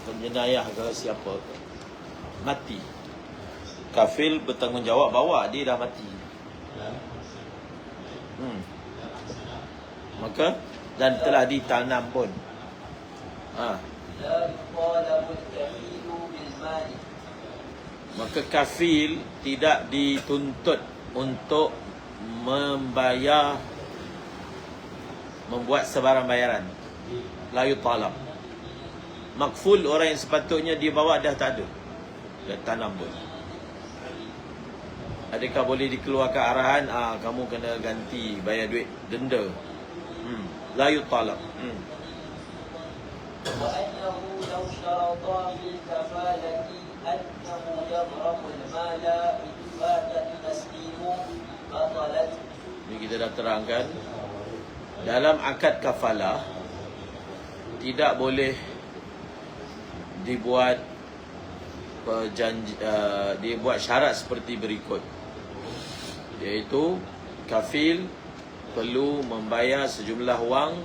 penjenayah ke siapa ke, mati. Kafil bertanggungjawab bawa dia dah mati. Maka dan telah ditanam pun. Maka kafil tidak dituntut untuk membuat sebarang bayaran. La yutalab. Makful, orang yang sepatutnya dia bawa dah tak ada, dah tanam pun. Adakah boleh dikeluarkan arahan, kamu kena ganti, bayar duit denda? La yutalab. وأنه لو شرطا في الكفالة أنه يضرب المال إن فات التسليم بطلت. Ini kita dah terangkan. Dalam akad kafalah tidak boleh dibuat dibuat syarat seperti berikut, iaitu kafil perlu membayar sejumlah wang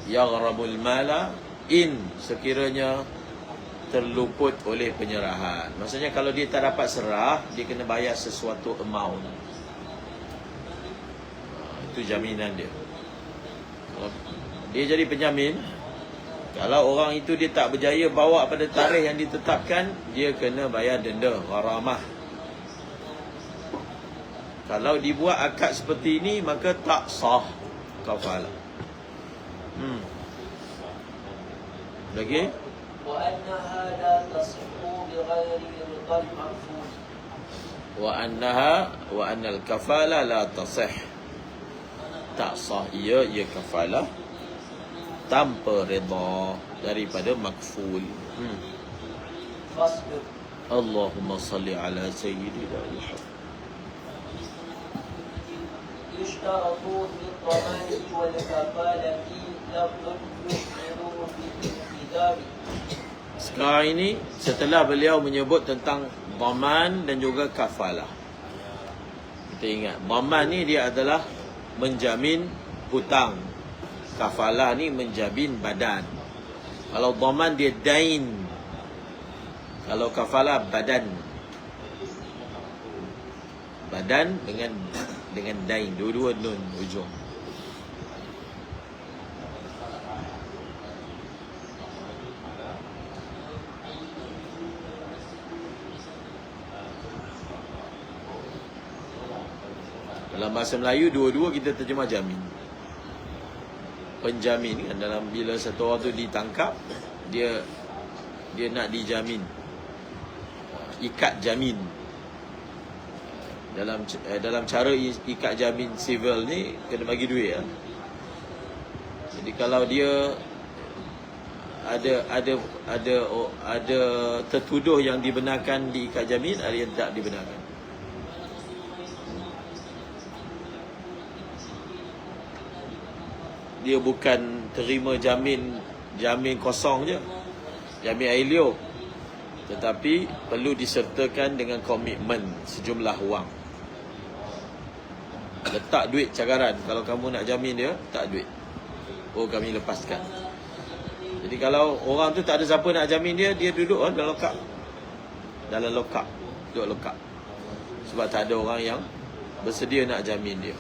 yaghrabul mala in sekiranya terluput oleh penyerahan. Maksudnya kalau dia tak dapat serah, dia kena bayar sesuatu amount. Itu jaminan dia. Kalau dia jadi penjamin, kalau orang itu dia tak berjaya bawa pada tarikh yang ditetapkan, dia kena bayar denda, gharamah. Kalau dibuat akad seperti ini, maka tak sah kafalah. Lagi? وأنها لا تصح بغير رضا المعفول. Wa annal kafalah la tasih. Tak sah ia kafalah tanpa redha daripada makful. فاصبر. Allahumma salli ala sayyidina Muhammad. يشترط في الضمان والكفالة لفظ يشعر بالانتداب. Sekarang ini setelah beliau menyebut tentang dhaman dan juga kafalah. Kita ingat, dhaman ni dia adalah menjamin hutang. Kafalah ni menjamin badan. Kalau dhaman dia dain. Kalau kafalah badan. Badan dengan dain, dua-dua nun ujung. Dalam bahasa Melayu, dua-dua kita terjemah jamin. Penjamin kan, dalam bila satu orang tu ditangkap, dia nak dijamin. Ikat jamin. Dalam cara ikat jamin civil ni kena bagi duit lah. Jadi kalau dia ada tertuduh yang dibenarkan diikat jamin, ada yang tak dibenarkan. Dia bukan terima jamin kosong je, jamin air liur, tetapi perlu disertakan dengan komitmen sejumlah wang. Letak duit cagaran, kalau kamu nak jamin dia, tak duit, kami lepaskan. Jadi kalau orang tu tak ada siapa nak jamin dia, dia duduk dalam lokap, duduk lokap, sebab tak ada orang yang bersedia nak jamin dia.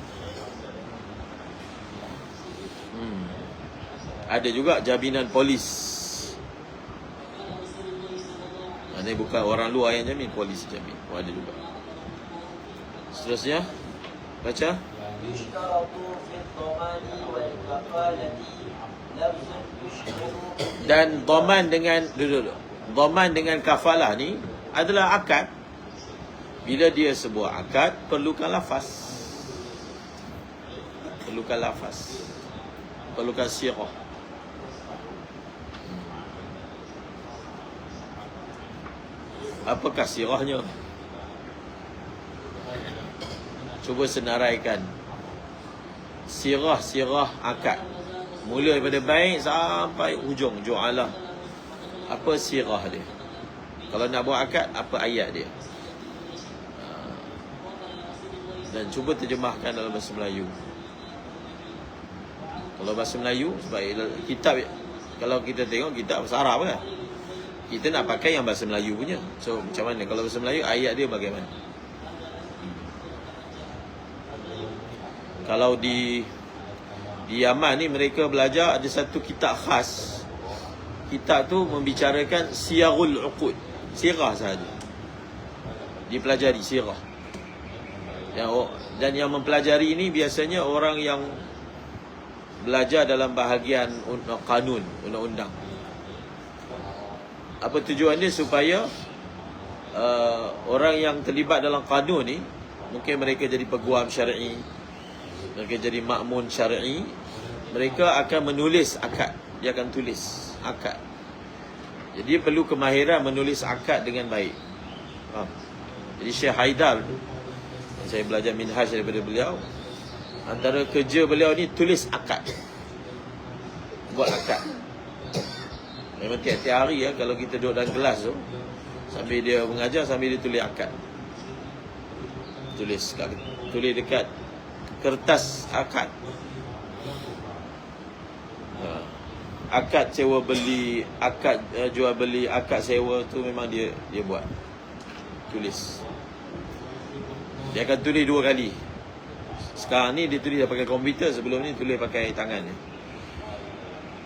Ada juga jaminan polis. Ini bukan orang luar yang jamin, polis jamin. Ada juga. Seterusnya baca. Dan dhaman dengan kafalah ni adalah akad. Bila dia sebuah akad, perlukan lafaz. Perlukan sirah. Apakah sirahnya? Cuba senaraikan sirah akad, mula daripada baik sampai ujung ju'alah. Apa sirah dia? Kalau nak buat akad, apa ayat dia? Dan cuba terjemahkan dalam bahasa Melayu. Kalau bahasa Melayu, sebab kitab kalau kita tengok kitab bahasa Arab kan, kita nak pakai yang bahasa Melayu punya. So macam mana kalau bahasa Melayu, ayat dia bagaimana? Kalau di Yaman ni mereka belajar ada satu kitab khas. Kitab tu membicarakan siyarul uqud, sirah sahaja. Dipelajari sirah. Dan yang mempelajari ini biasanya orang yang belajar dalam bahagian kanun, undang-undang. Apa tujuan dia? Supaya orang yang terlibat dalam kanun ni, mungkin mereka jadi peguam syar'i, mereka jadi makmun syar'i, mereka akan menulis akad. Dia akan tulis akad. Jadi perlu kemahiran menulis akad dengan baik. Faham? Jadi Syekh Haidar, saya belajar minhaj daripada beliau, antara kerja beliau ni tulis akad, buat akad. Memang tiap-tiap hari ya, kalau kita duduk dalam kelas tu, sambil dia mengajar, sambil dia tulis akad. Tulis dekat kertas akad. Akad sewa beli, akad jual beli, akad sewa tu memang dia buat. Tulis. Dia akan tulis 2 kali. Sekarang ni dia tulis pakai komputer, sebelum ni tulis pakai tangan dia.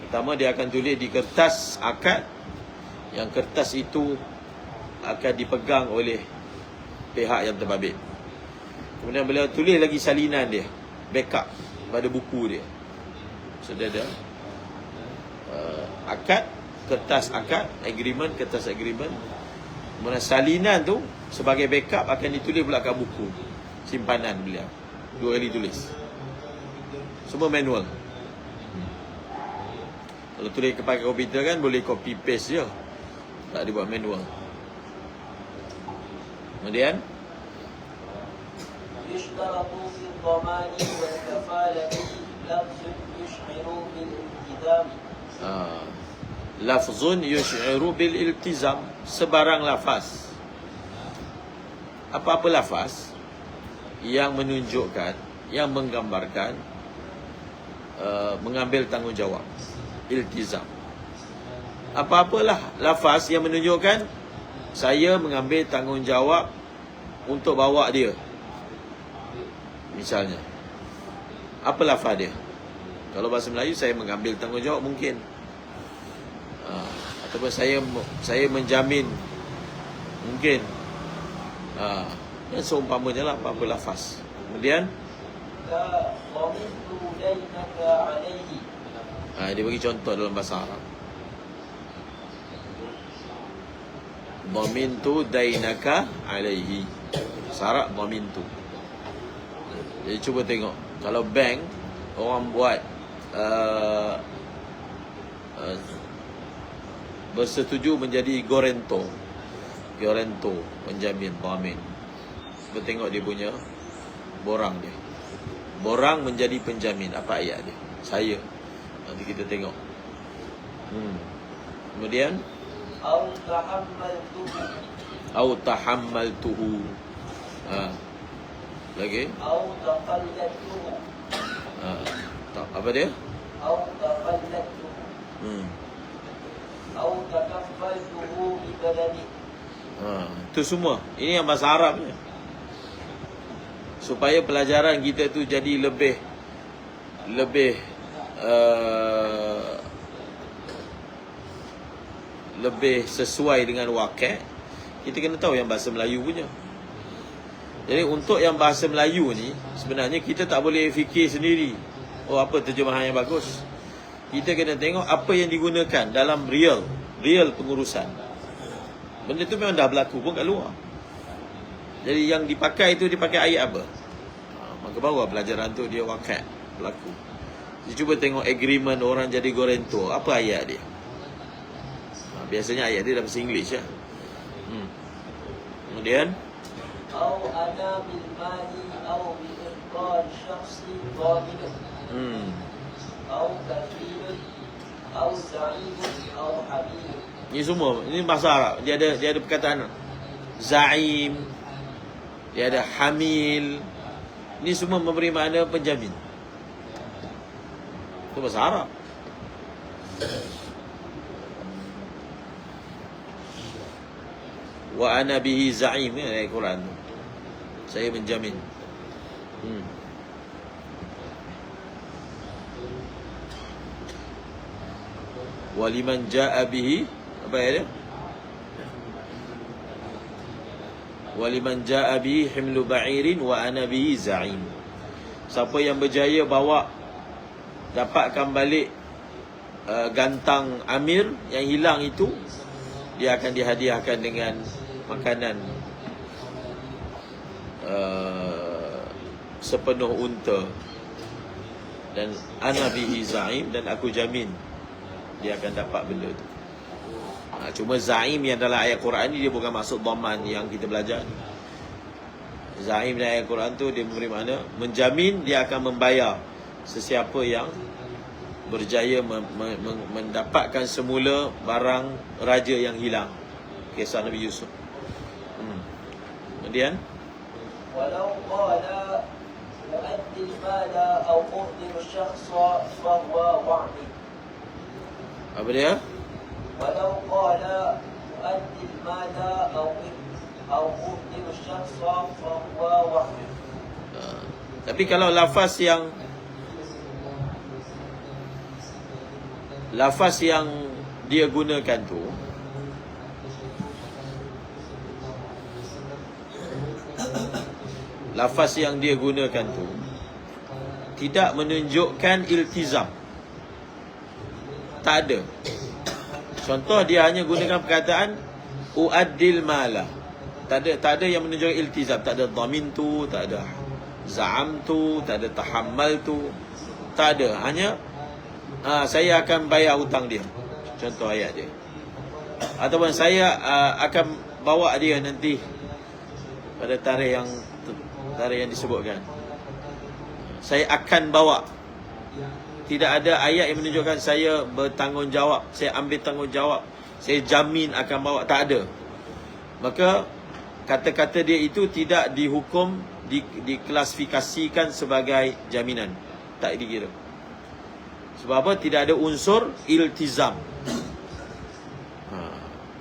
Pertama dia akan tulis di kertas akad, yang kertas itu akan dipegang oleh pihak yang terbabit. Kemudian beliau tulis lagi salinan dia, backup pada buku dia. So dia ada akad, kertas akad, agreement, kertas agreement. Kemudian salinan tu sebagai backup akan ditulis pula kat buku simpanan beliau. 2 kali tulis. Semua manual. Kalau tulis pakai komputer kan boleh copy paste je, tak ada buat manual. Kemudian يشترط في الضمان والكفالة لفظ يشعر بالالتزام. Lafzun yush'iru bil iltizam, sebarang lafaz. Apa-apa lafaz yang menunjukkan, yang menggambarkan mengambil tanggungjawab, iltizam. Apa-apalah lafaz yang menunjukkan saya mengambil tanggungjawab untuk bawa dia. Misalnya, apa lafaz dia? Kalau bahasa Melayu, saya mengambil tanggungjawab mungkin. Ataupun saya menjamin mungkin. Seumpamanya lah apa-apa lafaz. Kemudian dia bagi contoh dalam bahasa Arab. Dhamintu dainaka alaihi. Syarat dhamintu. Jadi cuba tengok, kalau bank orang buat bersetuju menjadi guarantor, penjamin, dhamin. Cuba tengok dia punya borang dia. Borang menjadi penjamin. Apa ayat dia? Saya. Nanti kita tengok. Kemudian au tahammaltuhu. Lagi? Au taqalladtuhu. Apa dia? Au taqalladtuhu. Au takaffaltuhu bi badani. Itu semua. Ini yang bahasa Arabnya. Supaya pelajaran kita tu jadi lebih sesuai dengan wakil, kita kena tahu yang bahasa Melayu punya. Jadi untuk yang bahasa Melayu ni, sebenarnya kita tak boleh fikir sendiri, oh apa terjemahan yang bagus. Kita kena tengok apa yang digunakan dalam real pengurusan. Benda tu memang dah berlaku pun kat luar. Jadi yang dipakai tu, dipakai ayat apa? Maka baru pelajaran tu dia wakil berlaku. Jadi cuba tengok agreement orang jadi guarantor, apa ayat dia? Biasanya ayat dia dalam bahasa Inggeris lah. Kemudian Au ana bil mali au bi iqrar syakhsi dhamin. Au kafir au za'im au habib. Ini semua, ini bahasa Arab. Dia ada perkataan za'im, dia ada hamil. Ini semua memberi makna penjamin. Itu bahasa Arab. Wa ana bihi za'im, ayat Quran tu. Saya menjamin. Waliman ja'a bihi, apa ya dia? Waliman ja'a bihi himlu ba'irin wa ana bihi za'im. Siapa yang berjaya bawa, dapatkan balik gantang Amir yang hilang itu, dia akan dihadiahkan dengan makanan sepenuh unta. Dan ana bihi za'im, dan aku jamin dia akan dapat benda tu. Cuma za'im yang dalam ayat Quran ni dia bukan maksud dhaman yang kita belajar ni. Za'im dalam ayat Quran tu dia memberi makna menjamin dia akan membayar sesiapa yang berjaya mendapatkan semula barang raja yang hilang. Kisah Nabi Yusuf. Kemudian walau qala u'addi al-mala aw u'dimu ash-shakhsa fa huwa wa'di. apa dia? walau qala u'addi al-mala aw u'dimu ash-shakhsa fa huwa wa'di. Tapi kalau lafaz yang dia gunakan tu tidak menunjukkan iltizam. Tak ada. Contoh dia hanya gunakan perkataan uaddil mala. Tak ada yang menunjukkan iltizam. Tak ada dhamin tu, tak ada za'am tu, tak ada tahammal tu. Tak ada. Hanya saya akan bayar hutang dia. Contoh ayat dia. Ataupun saya akan bawa dia nanti pada tarikh yang disebutkan. Saya akan bawa. Tidak ada ayat yang menunjukkan saya bertanggungjawab, saya ambil tanggungjawab, saya jamin akan bawa. Tak ada. Maka kata-kata dia itu tidak dihukum, diklasifikasikan sebagai jaminan. Tak dikira. Sebab apa? Tidak ada unsur iltizam.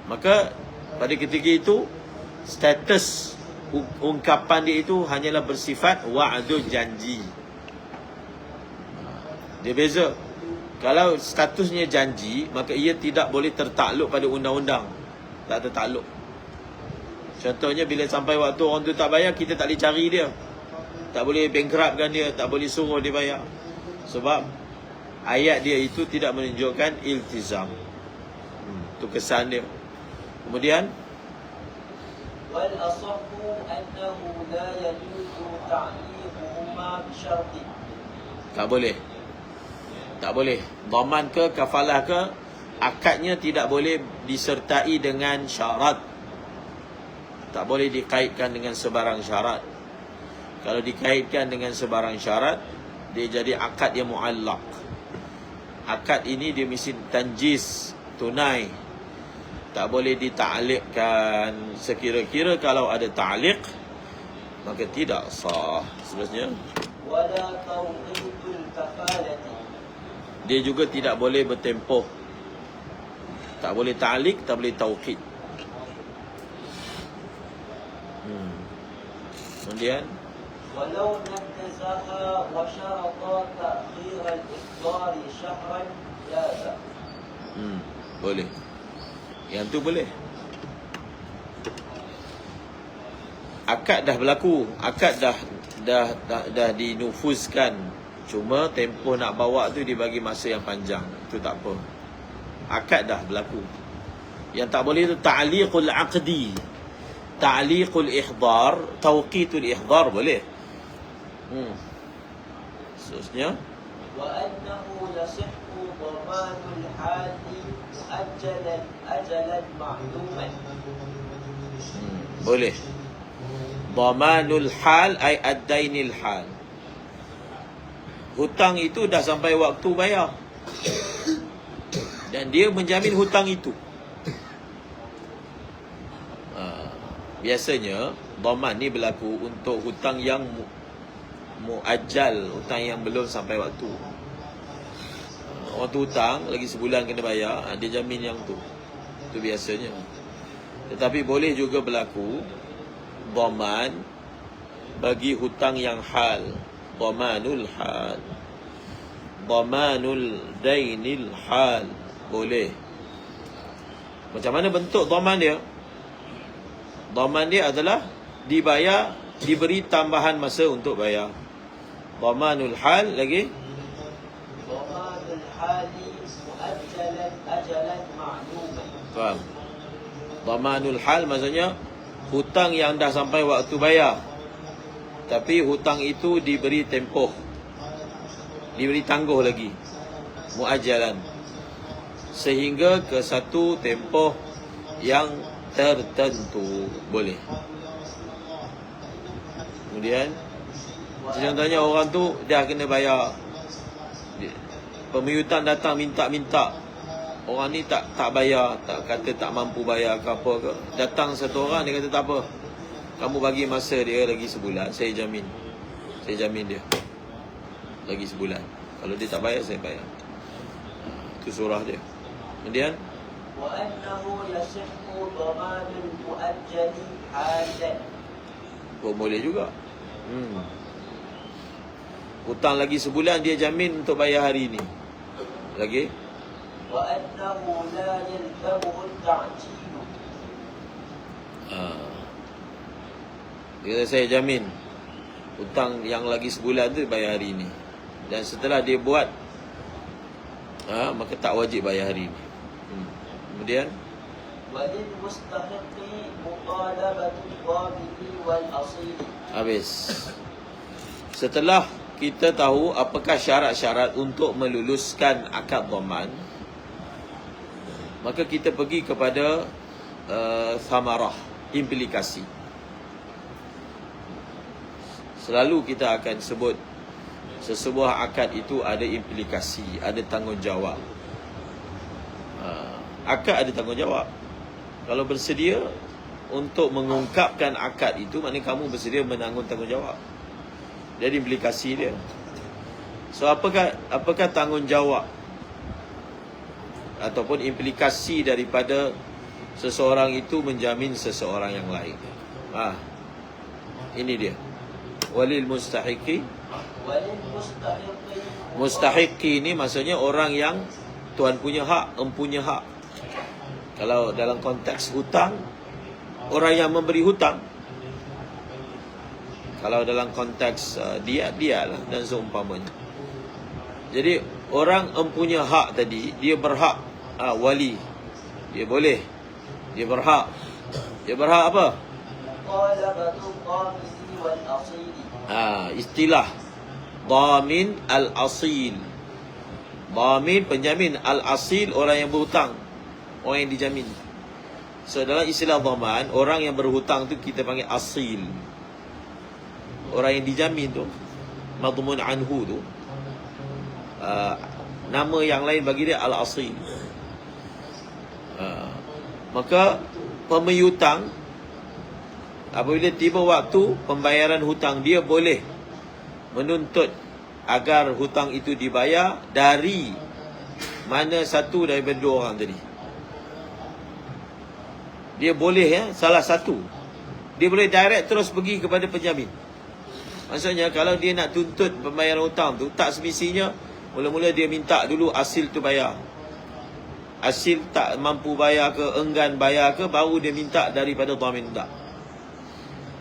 Maka pada ketika itu status ungkapan dia itu hanyalah bersifat wa'du, janji. Dia beza. Kalau statusnya janji, maka ia tidak boleh tertakluk pada undang-undang. Tak tertakluk. Contohnya bila sampai waktu orang tu tak bayar, kita tak boleh cari dia. Tak boleh bankruptkan dia, tak boleh suruh dia bayar. Sebab ayat dia itu tidak menunjukkan iltizam. Itu kesan dia. Kemudian wal asahhu annahu la yajuzu ta'liquhuma bi syartin. Tak boleh. Tak boleh. Dhaman ke kafalah ke, akadnya tidak boleh disertai dengan syarat. Tak boleh dikaitkan dengan sebarang syarat. Kalau dikaitkan dengan sebarang syarat, dia jadi akad yang mu'allaq. Akad ini dia mesti tanjis, tunai. Tak boleh dita'liqkan. Sekira-kira kalau ada ta'liq, maka tidak sah. Seterusnya, wala tawqitul kafalati. dia juga tidak boleh bertempoh. Tak boleh ta'liq, tak boleh tauqid. Kemudian walau natazaha wa syarata ta'khir al-ifdar syahran jaza. Boleh. Yang tu boleh. Akad dah berlaku, akad dah dinufuzkan. Cuma tempoh nak bawa tu dibagi masa yang panjang. Itu tak apa. Akad dah berlaku. Yang tak boleh tu ta'liqul aqdi, ta'liqul ihdar, tawqitul ihdar boleh. Seterusnya, wa annahu yasihhu dhamanul hali ajalan ma'luman. boleh. Dhamanul hal ay ad-dainil hal. Hutang itu dah sampai waktu bayar, dan dia menjamin hutang itu. Biasanya dhaman ni berlaku untuk hutang yang muajjal, hutang yang belum sampai waktu. Orang tu hutang lagi sebulan kena bayar, dia jamin yang tu. Itu biasanya. Tetapi boleh juga berlaku dhaman bagi hutang yang hal. Dhamanul hal, dhamanul dainil hal, boleh. Macam mana bentuk dhaman dia? Dhaman dia adalah dibayar, diberi tambahan masa untuk bayar. Dhamanul hal lagi. Dhamanul hali muajjalan ajalan ma'luman. Faham? Dhamanul hal maksudnya hutang yang dah sampai waktu bayar, tapi hutang itu diberi tempoh, diberi tangguh lagi, muajjalan, sehingga ke satu tempoh yang tertentu, boleh. Kemudian contohnya orang tu dah kena bayar, pemiutan datang minta-minta, orang ni tak bayar, tak kata tak mampu bayar ke apa ke. Datang satu orang, dia kata tak apa, kamu bagi masa dia lagi sebulan, saya jamin dia lagi sebulan. Kalau dia tak bayar, saya bayar. Itu surah dia. Kemudian Wa annahu yasihhu dhamanul muajjali halan. boleh juga. Hutang lagi sebulan, dia jamin untuk bayar hari ini. Lagi Wa annahu la yalzamuhu at-ta'jil. dia kata, saya jamin hutang yang lagi sebulan tu bayar hari ini, dan setelah dia buat maka tak wajib bayar hari ini. Kemudian Walil mustahiqi mutalabatu dhamini wal asil. habis. Setelah kita tahu apakah syarat-syarat untuk meluluskan akad dhaman, maka kita pergi kepada samarah, implikasi. Selalu kita akan sebut sesebuah akad itu ada implikasi, ada tanggungjawab. Akad ada tanggungjawab. Kalau bersedia untuk mengungkapkan akad itu, maknanya kamu bersedia menanggung tanggungjawab. Jadi implikasi dia. So apakah tanggungjawab ataupun implikasi daripada seseorang itu menjamin seseorang yang lain? Ini dia. Walil mustahiqi. Walil mustahiqi. Mustahiqi ini maksudnya orang yang tuan punya hak, empunya hak. Kalau dalam konteks hutang, orang yang memberi hutang. Kalau dalam konteks dia lah dan seumpamanya. Jadi orang empunya hak tadi, dia berhak wali. Dia boleh. Dia berhak. Dia berhak apa? Mutalabatu dhamini wal asil. Istilah dhamin al-asil. Dhamin penjamin, al-asil orang yang berhutang, orang yang dijamin. So dalam istilah dhaman, orang yang berhutang tu kita panggil asil. Orang yang dijamin tu, madmun anhu tu, nama yang lain bagi dia al-asil. Maka pemiutang, apabila tiba waktu pembayaran hutang, dia boleh menuntut agar hutang itu dibayar dari mana satu daripada dua orang tadi. Dia boleh salah satu. Dia boleh direct terus pergi kepada penjamin. Maksudnya kalau dia nak tuntut pembayaran hutang tu, tak semestinya mula-mula dia minta dulu asil tu bayar. Asil tak mampu bayar ke, enggan bayar ke, baru dia minta daripada dhamin. Tak.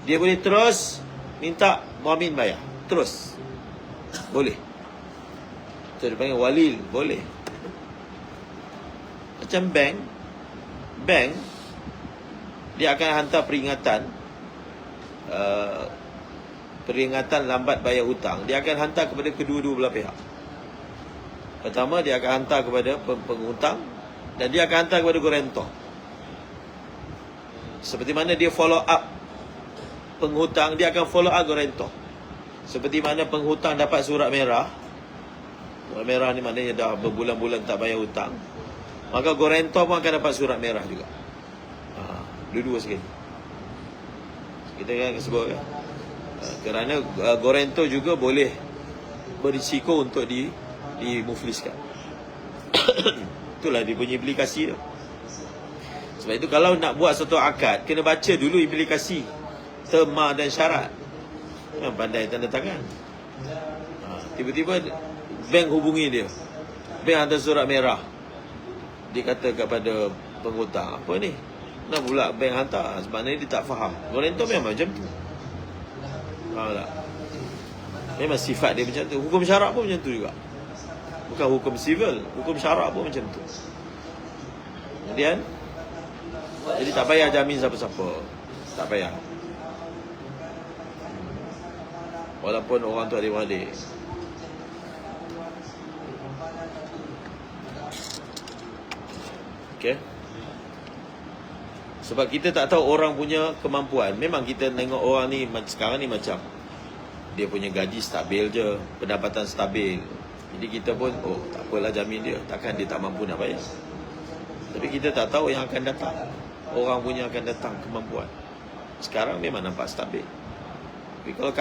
Dia boleh terus minta dhamin bayar. Terus. Boleh. Itu dia panggil walil. Boleh. Macam bank. Bank, dia akan hantar peringatan. Peringatan lambat bayar hutang. Dia akan hantar kepada kedua-dua belah pihak. Pertama, dia akan hantar kepada penghutang, dan dia akan hantar kepada guarantor. Seperti mana dia follow up penghutang, dia akan follow up guarantor. Seperti mana penghutang dapat surat merah. Surat merah ni maknanya dah berbulan-bulan tak bayar hutang, maka guarantor pun akan dapat surat merah juga. Dua-dua sekali. Kita kan sebut kan, kerana guarantor juga boleh berisiko untuk dimufliskan. Itulah dia punya implikasi tu. Sebab itu kalau nak buat satu akad, kena baca dulu implikasi terma dan syarat. Memang pandai tanda tangan. Tiba-tiba bank hubungi dia, bank hantar surat merah. Dia kata kepada penghutang, apa ni? Nak pula bank hantar? Sebenarnya dia tak faham. Guarantor memang macam tu. Faham tak? Memang sifat dia macam tu. Hukum syarak pun macam tu juga. Bukan hukum civil, hukum syarak pun macam tu. Kemudian, jadi tak payah jamin siapa-siapa. Tak payah. Walaupun orang tu adik-beradik. Okay. Sebab kita tak tahu orang punya kemampuan. Memang kita tengok orang ni sekarang ni macam dia punya gaji stabil je, pendapatan stabil. Jadi kita pun, oh tak apalah jamin dia. Takkan dia tak mampu nak bayar. Tapi kita tak tahu yang akan datang. Orang punya akan datang kemampuan. Sekarang memang nampak stabil. Tapi kalau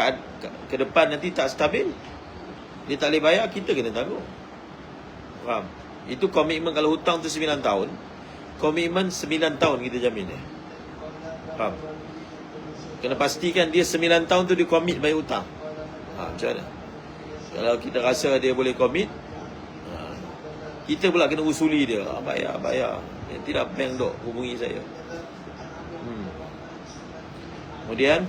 ke depan nanti tak stabil, dia tak boleh bayar, kita kena tanggung. Faham? Itu komitmen. Kalau hutang tu 9 tahun, komitmen 9 tahun kita jamin dia. Faham? Kena pastikan dia 9 tahun tu dia komit bayar hutang. Macam mana? Kalau kita rasa dia boleh komit, kita pula kena usuli dia. Bayar. Tidak bank dok hubungi saya. Kemudian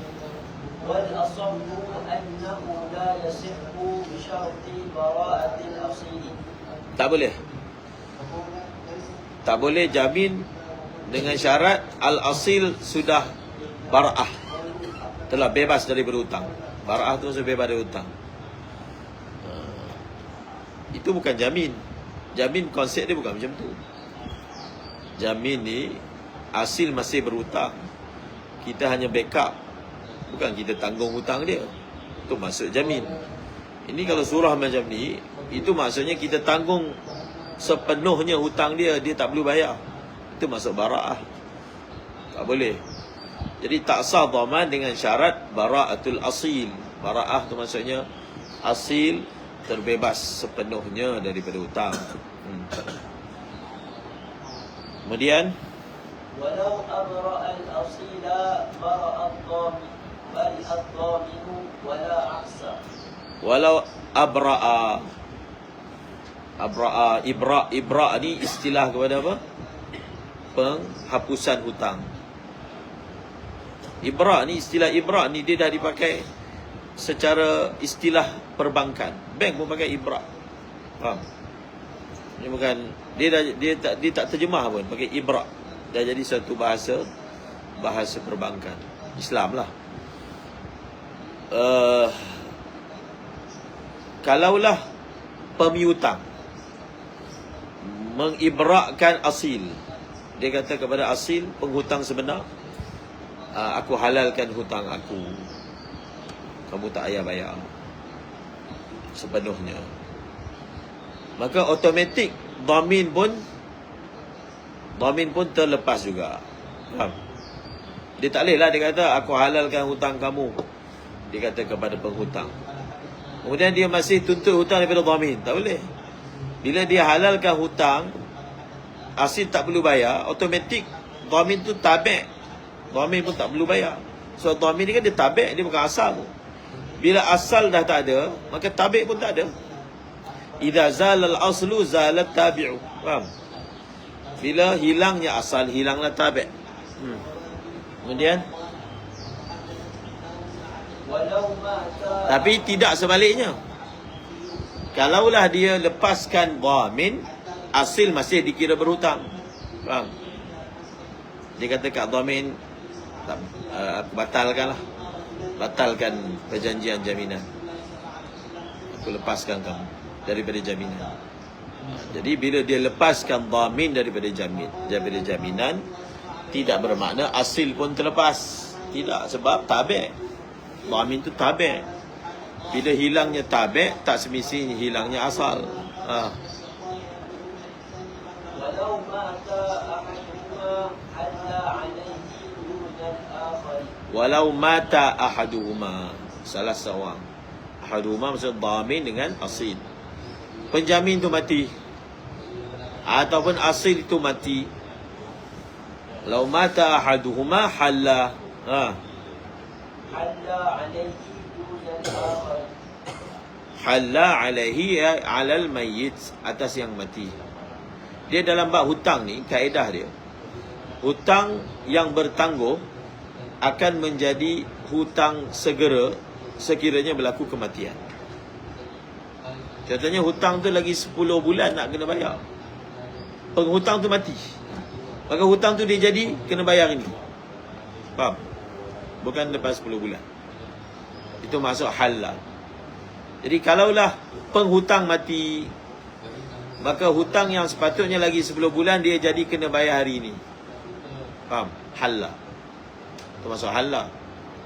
والأصح أنه لا يصح بشرط براءة الأصيل. tak boleh. Tak boleh jamin dengan syarat al-asil sudah bara'ah, telah bebas dari berhutang. Bara'ah tu maksud bebas dari hutang. Itu bukan jamin. Jamin konsep dia bukan macam tu. Jamin ni asil masih berhutang, kita hanya backup, bukan kita tanggung hutang dia. Itu maksud jamin. Ini kalau surah macam ni, itu maksudnya kita tanggung sepenuhnya hutang dia, dia tak perlu bayar. Itu maksud bara'ah. Tak boleh. Jadi tak sah dhaman dengan syarat bara'atul asil. Bara'ah tu maksudnya asil terbebas sepenuhnya daripada hutang. Kemudian ولو أبرأ الأصيل برأ الضامن ولا عكس. walau abra'a. Ibra ni istilah kepada apa? Penghapusan hutang. Ibra ni, istilah ibra ni dia dah dipakai secara istilah perbankan. Bank pun pakai ibra. Faham? Ini bukan, dia tak terjemah pun, pakai ibra. Dah jadi satu bahasa perbankan Islam lah. Kalaulah pemiutang mengibrakkan asil, dia kata kepada asil penghutang sebenar, aku halalkan hutang aku, kamu tak payah bayar sepenuhnya, maka automatik dhamin pun terlepas juga. Faham? Dia tak boleh lah dia kata aku halalkan hutang kamu, dia kata kepada penghutang, kemudian dia masih tuntut hutang daripada dhamin. Tak boleh. Bila dia halalkan hutang, asil tak perlu bayar, automatik dhamin tu tabi'. Dhamin pun tak perlu bayar. So dhamin ni kan dia tabi', dia bukan asal. Bila asal dah tak ada, maka tabi' pun tak ada. Idza zalal aslu zalat tabi'u. Faham? Bila hilangnya asal, hilanglah tabi'. Kemudian tapi tidak sebaliknya. Kalaulah dia lepaskan dhamin, asil masih dikira berhutang. Faham? Dia kata kat dhamin, batalkanlah. Batalkan perjanjian jaminan. Aku lepaskan kamu daripada jaminan. Jadi bila dia lepaskan dhamin daripada jaminan, tidak bermakna asil pun terlepas. Tidak, sebab tabi'. Dhamin tu tabi'. Bila hilangnya tabi', tak semestinya hilangnya asal. Walau mata ahaduhuma, salah seorang. Ahaduhuma maksud dhamin dengan asil. Penjamin tu mati ataupun asil itu mati, Lau mata ahaduhuma halla. حل عليه دون الآخر. Halla alaihi alal mayyit, atas yang mati. Dia dalam bab hutang ni, kaedah dia, hutang yang bertangguh akan menjadi hutang segera sekiranya berlaku kematian. Contohnya hutang tu lagi 10 bulan nak kena bayar, penghutang tu mati, maka hutang tu dia jadi kena bayar ini. Faham? Bukan lepas 10 bulan. Itu masuk halla. Jadi kalaulah penghutang mati, maka hutang yang sepatutnya lagi 10 bulan dia jadi kena bayar hari ini. Faham? Halla. Itu masuk halla.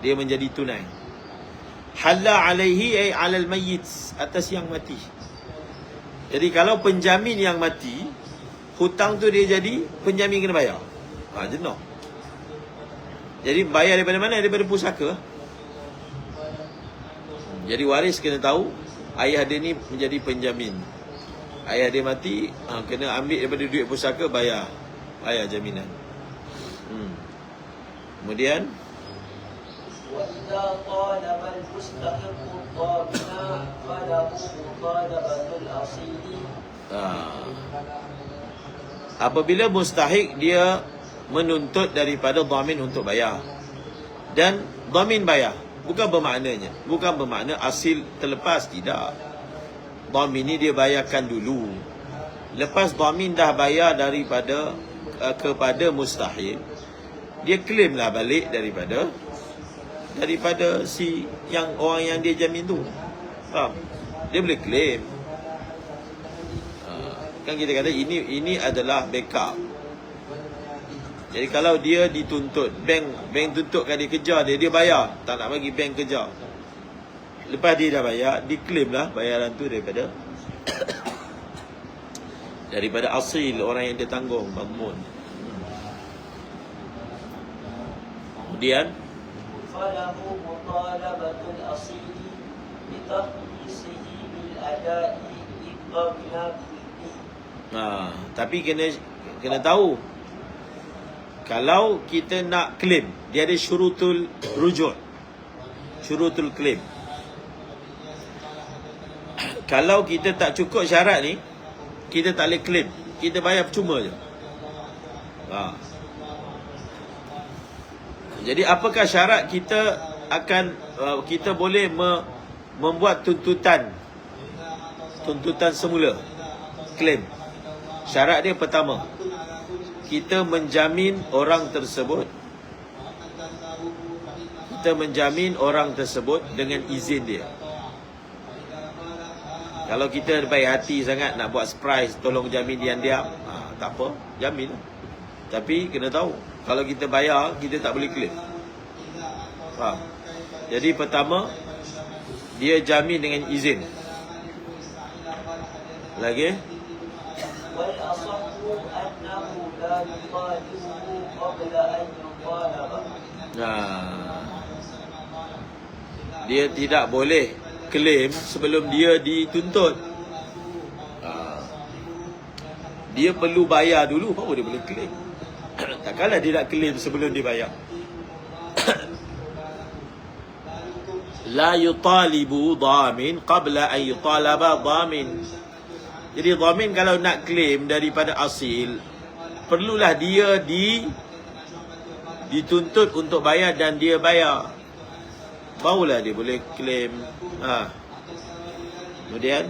Dia menjadi tunai. Halla alaihi ay alal mayyit, atas yang mati. Jadi kalau penjamin yang mati, hutang tu dia jadi penjamin kena bayar. Jenuh. Jadi bayar daripada mana? Daripada pusaka. Jadi waris kena tahu ayah dia ni menjadi penjamin. Ayah dia mati, kena ambil daripada duit pusaka, bayar jaminan. Kemudian وإذا طالب المستحق الضامن فله مطالبة الأصيل. Apabila mustahik dia menuntut daripada dhamin untuk bayar, dan dhamin bayar, bukan bermakna asil terlepas, tidak. Dhamin ni dia bayarkan dulu. Lepas dhamin dah bayar daripada kepada mustahik, dia claimlah balik daripada si yang orang yang dia jamin tu. Faham? Dia boleh claim. Kan kita kata ini adalah backup. Jadi kalau dia dituntut, bank tuntutkan dia kejar dia bayar, tak nak bagi bank kejar. Lepas dia dah bayar, diklaim lah bayaran tu daripada daripada asil, orang yang dia tanggung, bangun. Kemudian فله مطالبة الأصيل بتخليصه بالأداء الضامن به. Tapi kena tahu, kalau kita nak claim, dia ada syurutul rujuk, syurutul claim. Kalau kita tak cukup syarat ni, kita tak boleh claim, kita bayar percuma je. Jadi apakah syarat kita akan kita boleh membuat tuntutan semula, claim? Syarat dia pertama, kita menjamin orang tersebut dengan izin dia. Kalau kita baik hati sangat nak buat surprise, tolong jamin diam-diam, tak apa, jamin lah. Tapi kena tahu, kalau kita bayar, kita tak boleh claim. Faham? Jadi pertama, dia jamin dengan izin. Lagi? والأصح أنه لا يطالبه قبل أن يطالب. Dia tidak boleh claim sebelum dia dituntut. Dia perlu bayar dulu baru dia boleh claim. Takkanlah dia nak claim sebelum dia bayar. La yutalibu dhamin qabla an yutalaba dhamin. Jadi dhamin kalau nak claim daripada asil, perlulah dia dituntut untuk bayar dan dia bayar, barulah dia boleh claim. Kemudian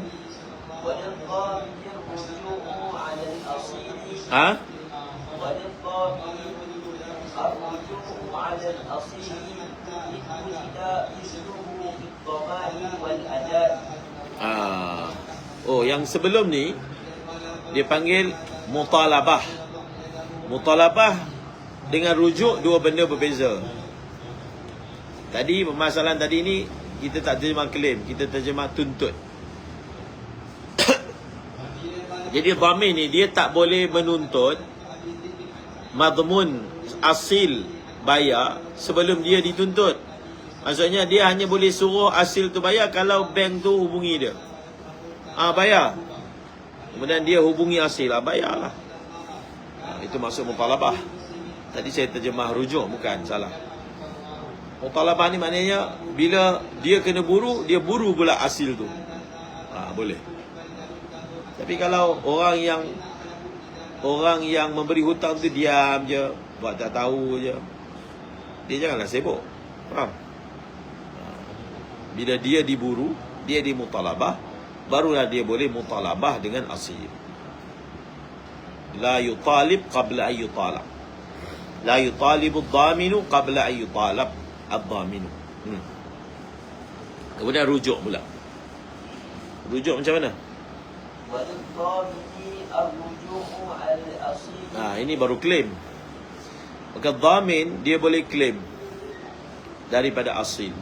yang sebelum ni dia panggil mutalabah. Mutalabah dengan rujuk dua benda berbeza. Tadi permasalahan tadi ni kita tak terjemah claim, kita terjemah tuntut. Jadi dhamin ni dia tak boleh menuntut madmun asil bayar sebelum dia dituntut. Maksudnya dia hanya boleh suruh asil tu bayar kalau bank tu hubungi dia. Bayar. Kemudian dia hubungi asil, bayarlah. Itu maksud mutalabah. Tadi saya terjemah rujuk, bukan, salah. Mutalabah ni maknanya bila dia kena buru, dia buru pula hasil tu. Boleh. Tapi kalau orang yang memberi hutang tu diam je, buat tak tahu je, dia janganlah sibuk. Faham? Bila dia diburu, dia dimutalabah, barulah dia boleh mutalabah dengan asil. La yutalib qabla an yutalab. La yutalibu ad-daminu qabla an yutalab ad-daminu. Kemudian rujuk pula. Rujuk macam mana? Ini baru claim. Maka dhamin dia boleh claim daripada asil,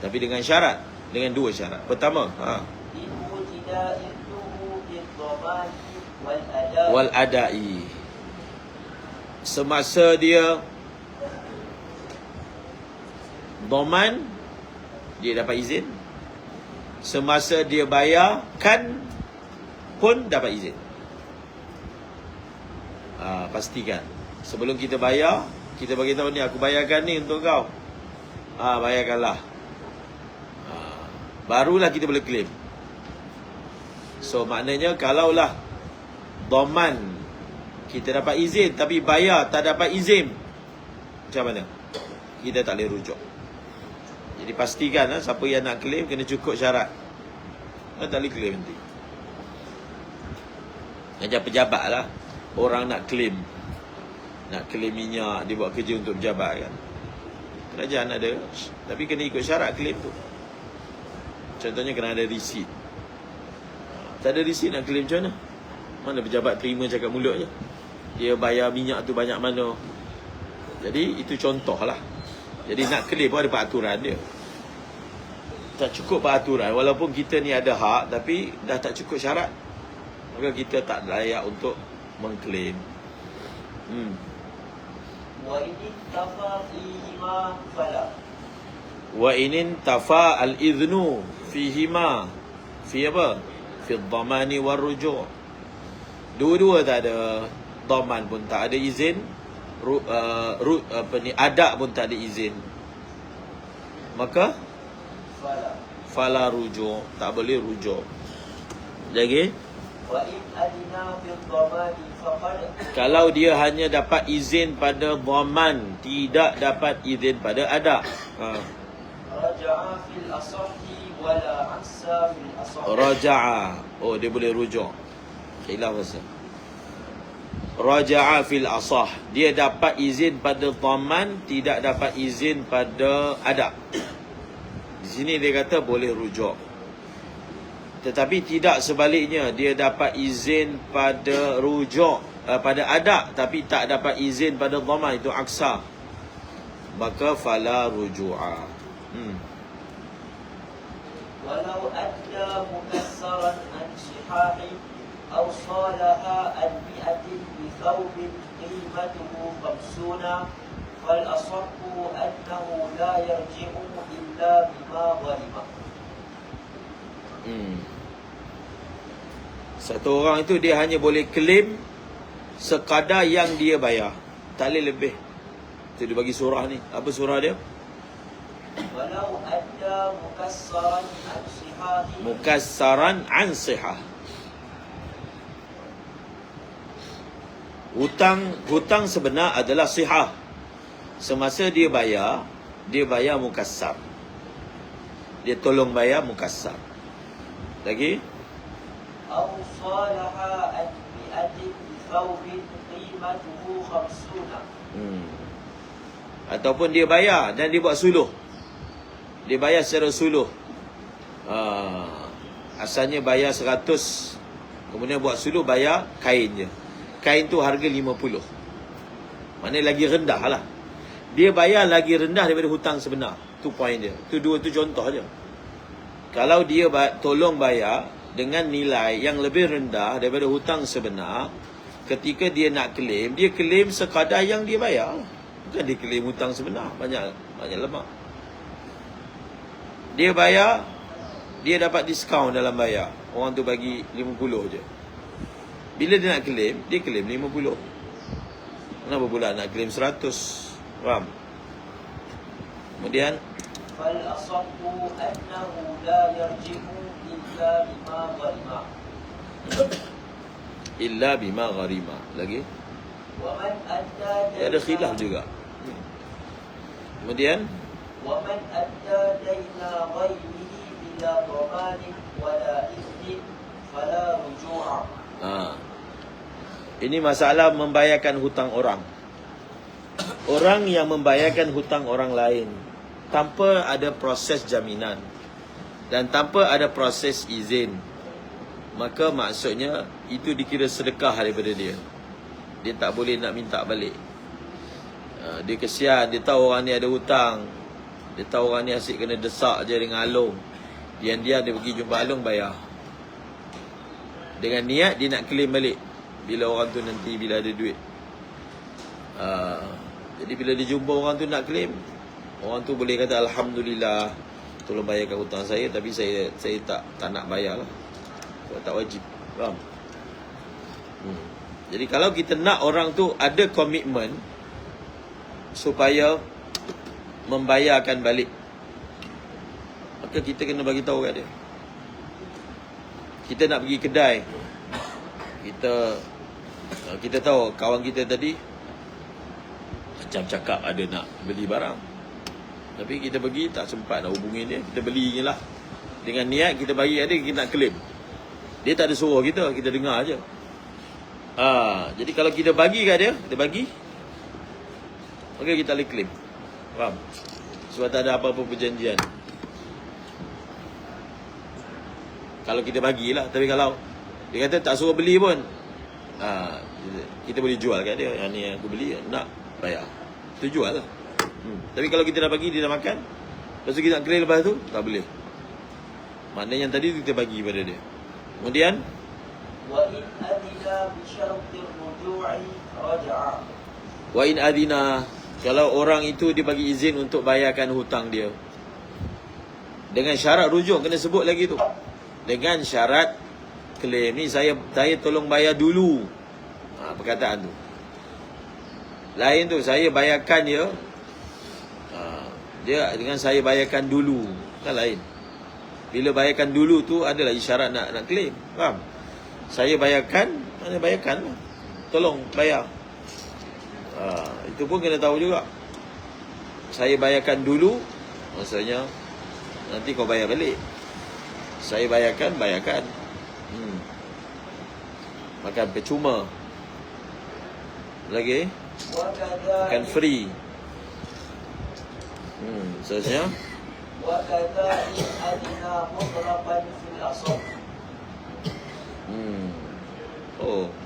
tapi dengan syarat, dengan dua syarat. Pertama, wal adai, semasa dia dhaman dia dapat izin, semasa dia bayarkan pun dapat izin. Pastikan sebelum kita bayar, kita bagi tahu ni, aku bayarkan ni untuk kau. Bayarkanlah. Barulah kita boleh claim. So maknanya kalaulah dhaman kita dapat izin tapi bayar tak dapat izin, macam mana? Kita tak boleh rujuk. Jadi pastikan siapa yang nak claim kena cukup syarat. Tak boleh claim nanti. Macam pejabat lah, orang nak claim minyak, dia buat kerja untuk pejabat kan. Kerajaan ada, tapi kena ikut syarat claim tu. Contohnya kena ada receipt. Tak ada receipt nak claim macam mana? Mana pejabat terima cakap mulut je. Dia bayar minyak tu banyak mana. Jadi itu contoh lah. Jadi nak claim pun ada peraturan dia. Tak cukup peraturan, walaupun kita ni ada hak, tapi dah tak cukup syarat, maka kita tak layak untuk mengklaim. Wa inin tafa al-idhnu fihima. Fi apa? Fi dhamani war rujuk. Dua-dua tak ada. Dhaman pun tak ada izin, adak pun tak ada izin, maka fala rujuk, tak boleh rujuk. Lagi, kalau dia hanya dapat izin pada dhaman, tidak dapat izin pada adak, raja'a, dia boleh rujuk. Khilaf pasal raja'a fil asah, dia dapat izin pada dhaman, tidak dapat izin pada adak. Di sini dia kata boleh rujuk. Tetapi tidak sebaliknya, dia dapat izin pada rujuk, pada adak, tapi tak dapat izin pada dhaman, itu aksa. Maka fala ruju'a. Walau adda mukassaran an sihahi aw salaha an bi'atin bi thawbin qimatuhu 50 fal asahhu annahu la yarji'u illa bima ghalima. Satu orang itu dia hanya boleh claim sekadar yang dia bayar, tak boleh lebih. Itu dia bagi surah ni. Apa surah dia? Walau adda mukassaran an sihahi. Mukassaran an sihah. Hutang sebenar adalah sihah. Semasa dia bayar mukassar. Dia tolong bayar mukassar. Lagi? Aw salaha an bi'atin bi thawbin qimatuhu 50. Ataupun dia bayar dan dia buat suluh. Dia bayar secara suluh. Asalnya bayar 100, kemudian buat suluh bayar kain je. Kain tu harga 50. Maknanya lagi rendah lah. Dia bayar lagi rendah daripada hutang sebenar. Tu point dia. Tu contoh je. Kalau dia tolong bayar dengan nilai yang lebih rendah daripada hutang sebenar, ketika dia nak claim, dia claim sekadar yang dia bayar. Bukan dia claim hutang sebenar. Banyak lemak. Dia bayar, dia dapat diskaun dalam bayar. Orang tu bagi 50 je. Bila dia nak claim, dia claim 50. Kenapa pula nak claim 100? Faham? Kemudian فالأصح أنه لا يرجع إلا بما غرم illa bima gharima. Lagi ومن أدى ada khilaf juga. Kemudian ومن أدى دين غيره بلا ضمان ولا إثم فلا رجوع. Ini masalah membayarkan hutang orang. Orang yang membayarkan hutang orang lain tanpa ada proses jaminan dan tanpa ada proses izin, maka maksudnya itu dikira sedekah daripada dia. Dia tak boleh nak minta balik. Dia kesian, dia tahu orang ni ada hutang. Dia tahu orang ni asyik kena desak je dengan Along. Diam-diam dia pergi jumpa Along bayar. Dengan niat dia nak claim balik bila orang tu nanti bila ada duit. Jadi bila dia jumpa orang tu nak claim, orang tu boleh kata alhamdulillah, tolong bayarkan hutang saya, tapi saya tak nak bayar lah. Sebab tak wajib. Faham? Jadi kalau kita nak orang tu ada komitmen supaya membayarkan balik, maka kita kena bagi tahu kat dia. Kita nak pergi kedai, kita tahu kawan kita tadi macam cakap ada nak beli barang, tapi kita pergi tak sempat nak hubungi dia. Kita beli je lah dengan niat kita bagi kat dia, kita nak claim. Dia tak ada suruh kita, kita dengar je. Jadi kalau kita bagi kat dia, kita bagi, maka kita boleh claim. Faham? Sebab tak ada apa-apa perjanjian. Kalau kita bagilah. Tapi kalau dia kata tak suruh beli pun, kita boleh jual kat dia. Yang ni aku beli, nak bayar, kita jual lah. Tapi kalau kita dah bagi, dia dah makan, lepas tu kita nak claim lepas tu, tak boleh. Maknanya yang tadi tu kita bagi pada dia. Kemudian وإن أذن بشرط الرجوع رجع. wa in adina, kalau orang itu dia bagi izin untuk bayarkan hutang dia dengan syarat rujuk, kena sebut lagi tu. Dengan syarat claim ni, saya tolong bayar dulu. Perkataan tu lain tu, saya bayarkan dia. Dia dengan saya bayarkan dulu kan lain. Bila bayarkan dulu tu adalah isyarat nak claim. Faham? Saya bayarkan, mana bayarkan, tolong bayar. Itu pun kena tahu juga. Saya bayarkan dulu, maksudnya nanti kau bayar balik. Saya bayarkan. Makan percuma. Lagi makan free. Seterusnya وكذا إن أذن مطلقا في الأصح.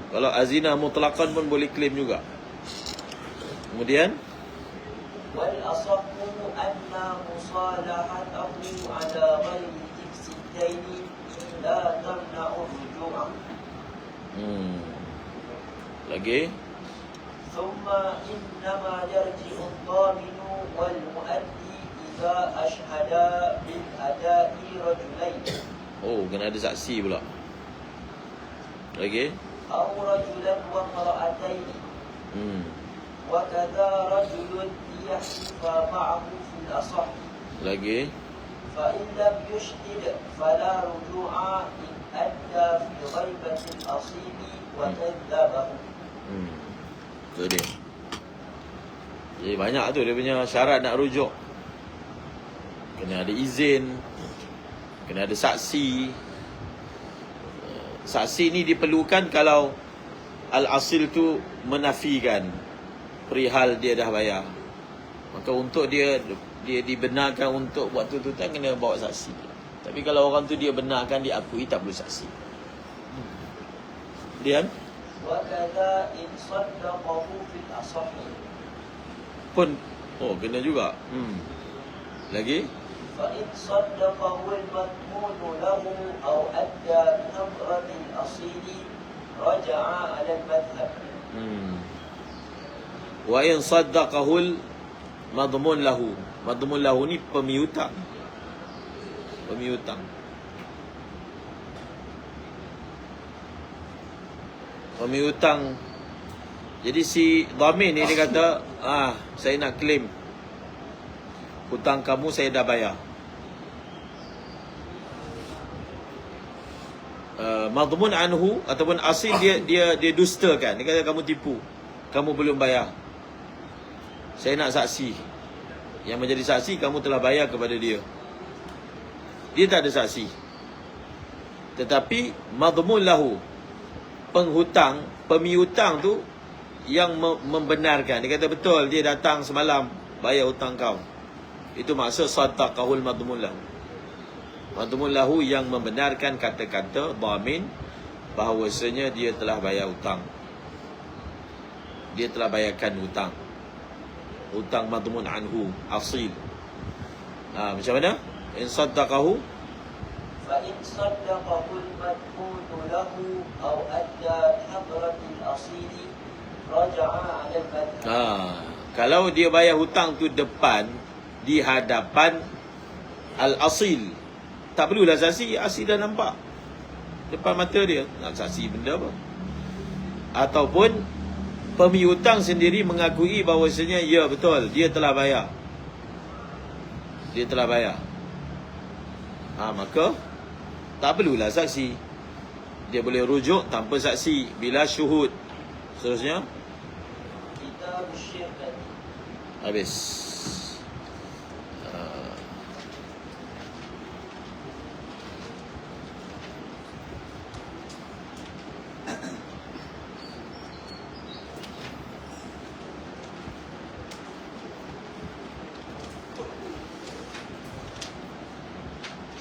Kalau azina mutlaqan pun boleh claim juga. Kemudian والأصح أن مصالحته على غير إكس الدين لا تمنع الرجوع. Lagi ثم إنما يرجع الضامن والمؤدي إذا أشهدا بالأداء رجلين. kena ada saksi pula. Lagi أو رجلا وامرأتين. وكذا رجل ليحلف معه في الأصح. Lagi فإن لم يشهد فلا رجوع إن أدى في غيبة الأصيل وكذبه. tu dia. Jadi banyak tu dia punya syarat nak rujuk. Kena ada izin, kena ada saksi. Saksi ni diperlukan kalau al-asil tu menafikan perihal dia dah bayar. Maka untuk dia dibenarkan untuk buat tuntutan, kena bawa saksi. Tapi kalau orang tu dia benarkan, dia akui, tak perlu saksi. Kemudian وكذا إن صدقه في الأصح. pun kena juga. Lagi فإن صدقه المضمون له أو أدى بنظرة الأصيل رجع على المذهب. wa in saddaqahul madmun lahu. Madmun lahu ni pemiutang. Pemiutang Jadi si dhamin ni dia kata, saya nak claim hutang kamu saya dah bayar. Madmun anhu ataupun asil dia dustakan. Dia kata kamu tipu, kamu belum bayar. Saya nak saksi. Yang menjadi saksi kamu telah bayar kepada dia. Dia tak ada saksi. Tetapi madmun lahu, penghutang, pemihutang tu yang membenarkan. Dia kata betul dia datang semalam bayar hutang kau. Itu maksud sadaqahul madmun lahu. Madmun lahu yang membenarkan kata-kata dhamin bahawasanya dia telah bayar hutang. Dia telah bayarkan hutang. Hutang madmun anhu asil. Macam mana? In saddaqahu fa in saddaqahu al-madmun lahu aw adda hadratil asil raja'a 'ala al-madmun. Kalau dia bayar hutang tu depan, di hadapan al-asil, tak perlulah saksi, asil dah nampak depan mata dia, nak saksi benda apa? Ataupun pemihutang sendiri mengakui bahawasanya ya betul dia telah bayar. Dia telah bayar. Maka tak perlulah saksi. Dia boleh rujuk tanpa saksi bila syuhud. Seterusnya Kitab Syirkat. habis.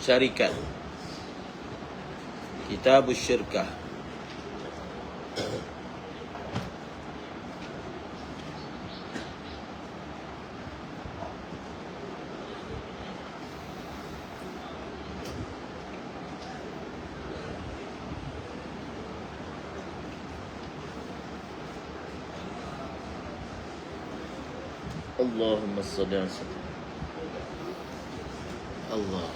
Syarikat. Kitab Syirkah. Allahumma salli ala sayyidina Allah.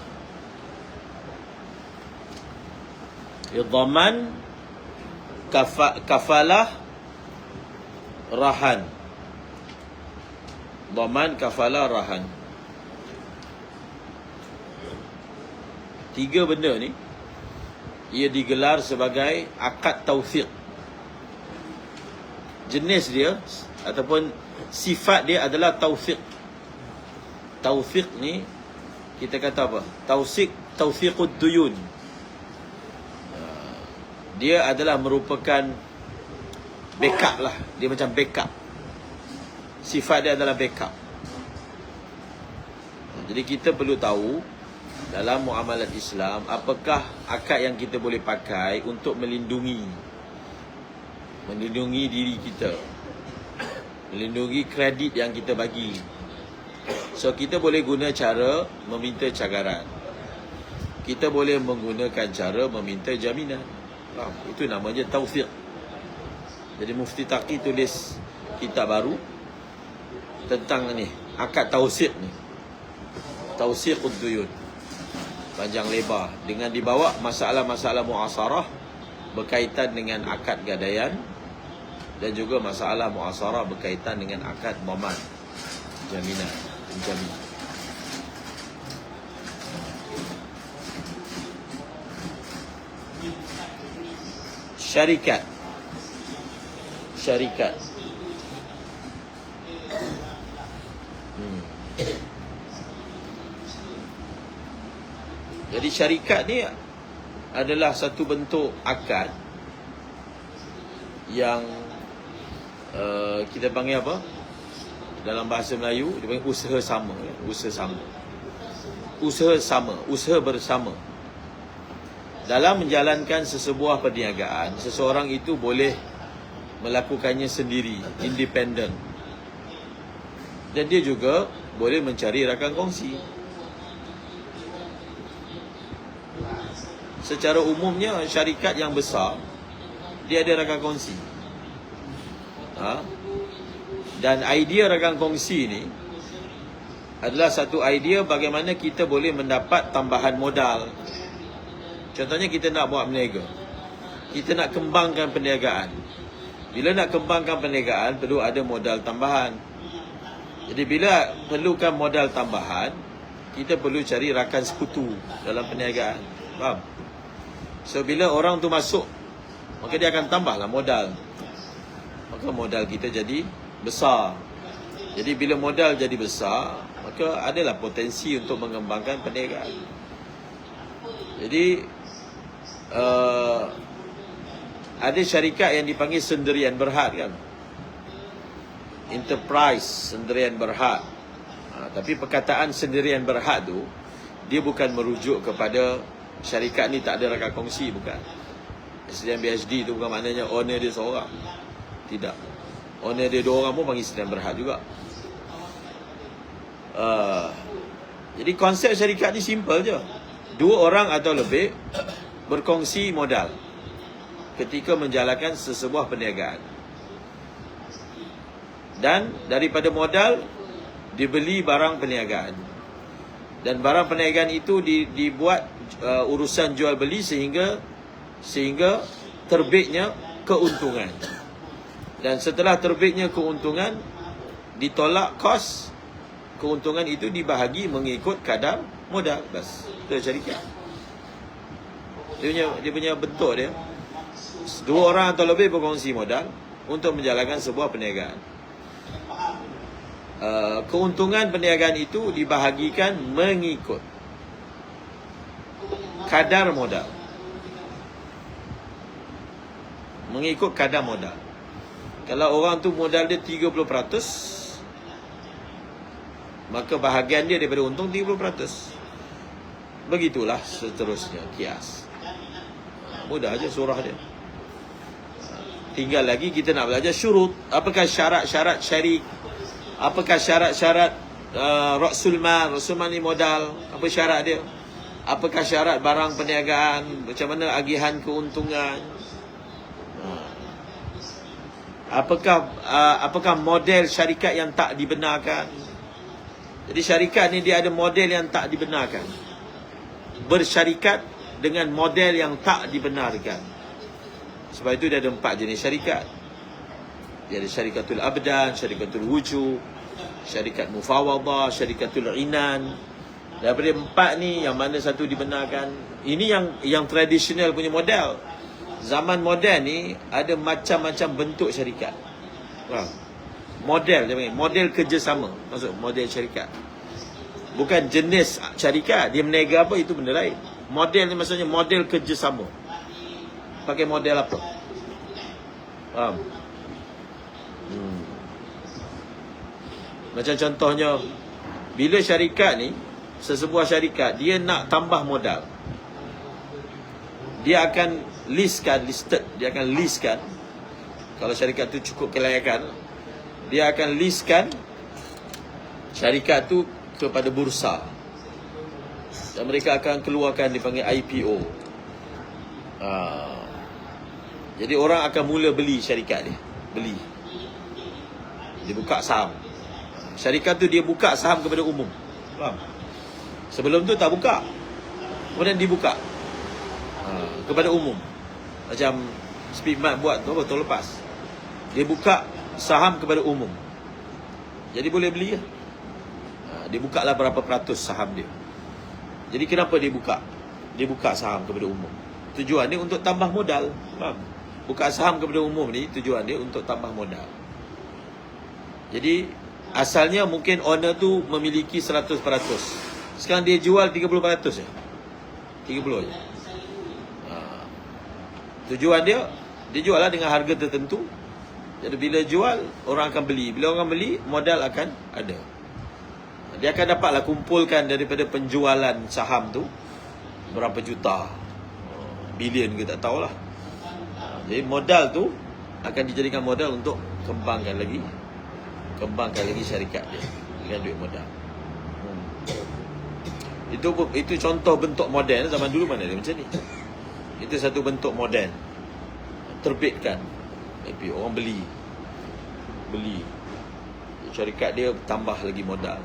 Dhaman, kafalah, rahan. Dhaman, kafalah, rahan. Tiga benda ni ia digelar sebagai akad taufiq. Jenis dia ataupun sifat dia adalah taufiq. Taufiq ni kita kata apa? Taufiqud duyun. Dia adalah merupakan backup lah. Dia macam backup. Sifat dia adalah backup. Jadi kita perlu tahu dalam muamalat Islam, apakah akad yang kita boleh pakai untuk melindungi diri kita, melindungi kredit yang kita bagi. So kita boleh guna cara meminta cagaran. Kita boleh menggunakan cara meminta jaminan. Itu namanya taufiq. Jadi Mufti Taqi tulis kitab baru tentang ni, akad tausiq ni, tausiqud duyun, panjang lebar, dengan dibawa masalah-masalah muasarah berkaitan dengan akad gadaian dan juga masalah muasarah berkaitan dengan akad dhaman, jaminan, penjamin. Syarikat. Jadi syarikat ni adalah satu bentuk akad yang kita panggil apa? Dalam bahasa Melayu dia panggil usaha sama, usaha bersama. Dalam menjalankan sesebuah perniagaan, seseorang itu boleh melakukannya sendiri, independen. Dan dia juga boleh mencari rakan kongsi. Secara umumnya syarikat yang besar dia ada rakan kongsi. Dan idea rakan kongsi ni adalah satu idea bagaimana kita boleh mendapat tambahan modal. Contohnya kita nak buat berniaga, kita nak kembangkan perniagaan, Bila nak kembangkan perniagaan, perlu ada modal tambahan. Jadi bila perlukan modal tambahan, kita perlu cari rakan sekutu dalam perniagaan. Faham? So bila orang tu masuk, maka dia akan tambahlah modal. Maka modal kita jadi besar. Jadi bila modal jadi besar, maka adalah potensi untuk mengembangkan perniagaan. Jadi ada syarikat yang dipanggil sendirian berhad kan, enterprise sendirian berhad. Tapi perkataan sendirian berhad tu, dia bukan merujuk kepada syarikat ni tak ada rakan kongsi, bukan. SDN BHD tu bukan maknanya owner dia seorang. Tidak. Owner dia 2 orang pun panggil sendirian berhad juga. Jadi konsep syarikat ni simple je. 2 orang atau lebih berkongsi modal ketika menjalankan sesebuah perniagaan. Dan daripada modal dibeli barang perniagaan. Dan barang perniagaan itu dibuat urusan jual beli sehingga terbitnya keuntungan. Dan setelah terbitnya keuntungan, ditolak kos keuntungan itu, dibahagi mengikut kadar modal. Bas, itu syarikat. Dia punya bentuk dia. 2 orang atau lebih berkongsi modal untuk menjalankan sebuah perniagaan. Keuntungan perniagaan itu dibahagikan mengikut kadar modal. Mengikut kadar modal. Kalau orang tu modal dia 30%, maka bahagian dia daripada untung 30%. Begitulah seterusnya kias. Mudah aja surah dia. Tinggal lagi kita nak belajar syurut. Apakah syarat-syarat syarik? Apakah syarat-syarat Rasul Mal? Rasul Mal ni modal. Apa syarat dia? Apakah syarat barang perniagaan? Macam mana agihan keuntungan? Apakah model syarikat yang tak dibenarkan? Jadi syarikat ni dia ada model yang tak dibenarkan. Bersyarikat dengan model yang tak dibenarkan. Sebab itu dia ada 4 jenis syarikat. Dia ada syarikatul abdan, syarikatul wujub, syarikat mufawadah, syarikatul inan. Daripada 4 ni, yang mana satu dibenarkan? Ini yang tradisional punya model. Zaman moden ni ada macam-macam bentuk syarikat. Model dia panggil, model kerjasama. Maksud model syarikat. Bukan jenis syarikat, dia berniaga apa, itu benda lain. Model ni maksudnya model kerjasama. Pakai model apa? Faham? Macam contohnya, bila syarikat ni, sesebuah syarikat, dia nak tambah modal, dia akan listed, dia akan listkan. Kalau syarikat tu cukup kelayakan, dia akan listkan syarikat tu kepada bursa. Dan mereka akan keluarkan, dipanggil IPO. Jadi orang akan mula beli syarikat dia. Beli. Dia buka saham. Syarikat tu dia buka saham kepada umum. Faham? Sebelum tu tak buka. Kemudian dibuka kepada umum. Macam Speedmart buat tu tahun lepas. Dia buka saham kepada umum. Jadi boleh beli lah. Dia buka lah berapa peratus saham dia. Jadi kenapa dia buka? Dia buka saham kepada umum. Tujuan dia untuk tambah modal. Faham? Buka saham kepada umum ni tujuan dia untuk tambah modal. Jadi asalnya mungkin owner tu memiliki 100%. Sekarang dia jual 30% je. 30 je. Tujuan dia jual lah dengan harga tertentu. Jadi bila jual, orang akan beli. Bila orang beli, modal akan ada. Dia akan dapatlah kumpulkan daripada penjualan saham tu berapa juta, bilion ke tak tahulah. Jadi modal tu akan dijadikan modal untuk kembangkan lagi syarikat dia dengan duit modal. Itu contoh bentuk moden. Zaman dulu mana dia macam ni. Itu satu bentuk moden. Terbitkan IPO, orang beli. Syarikat dia tambah lagi modal.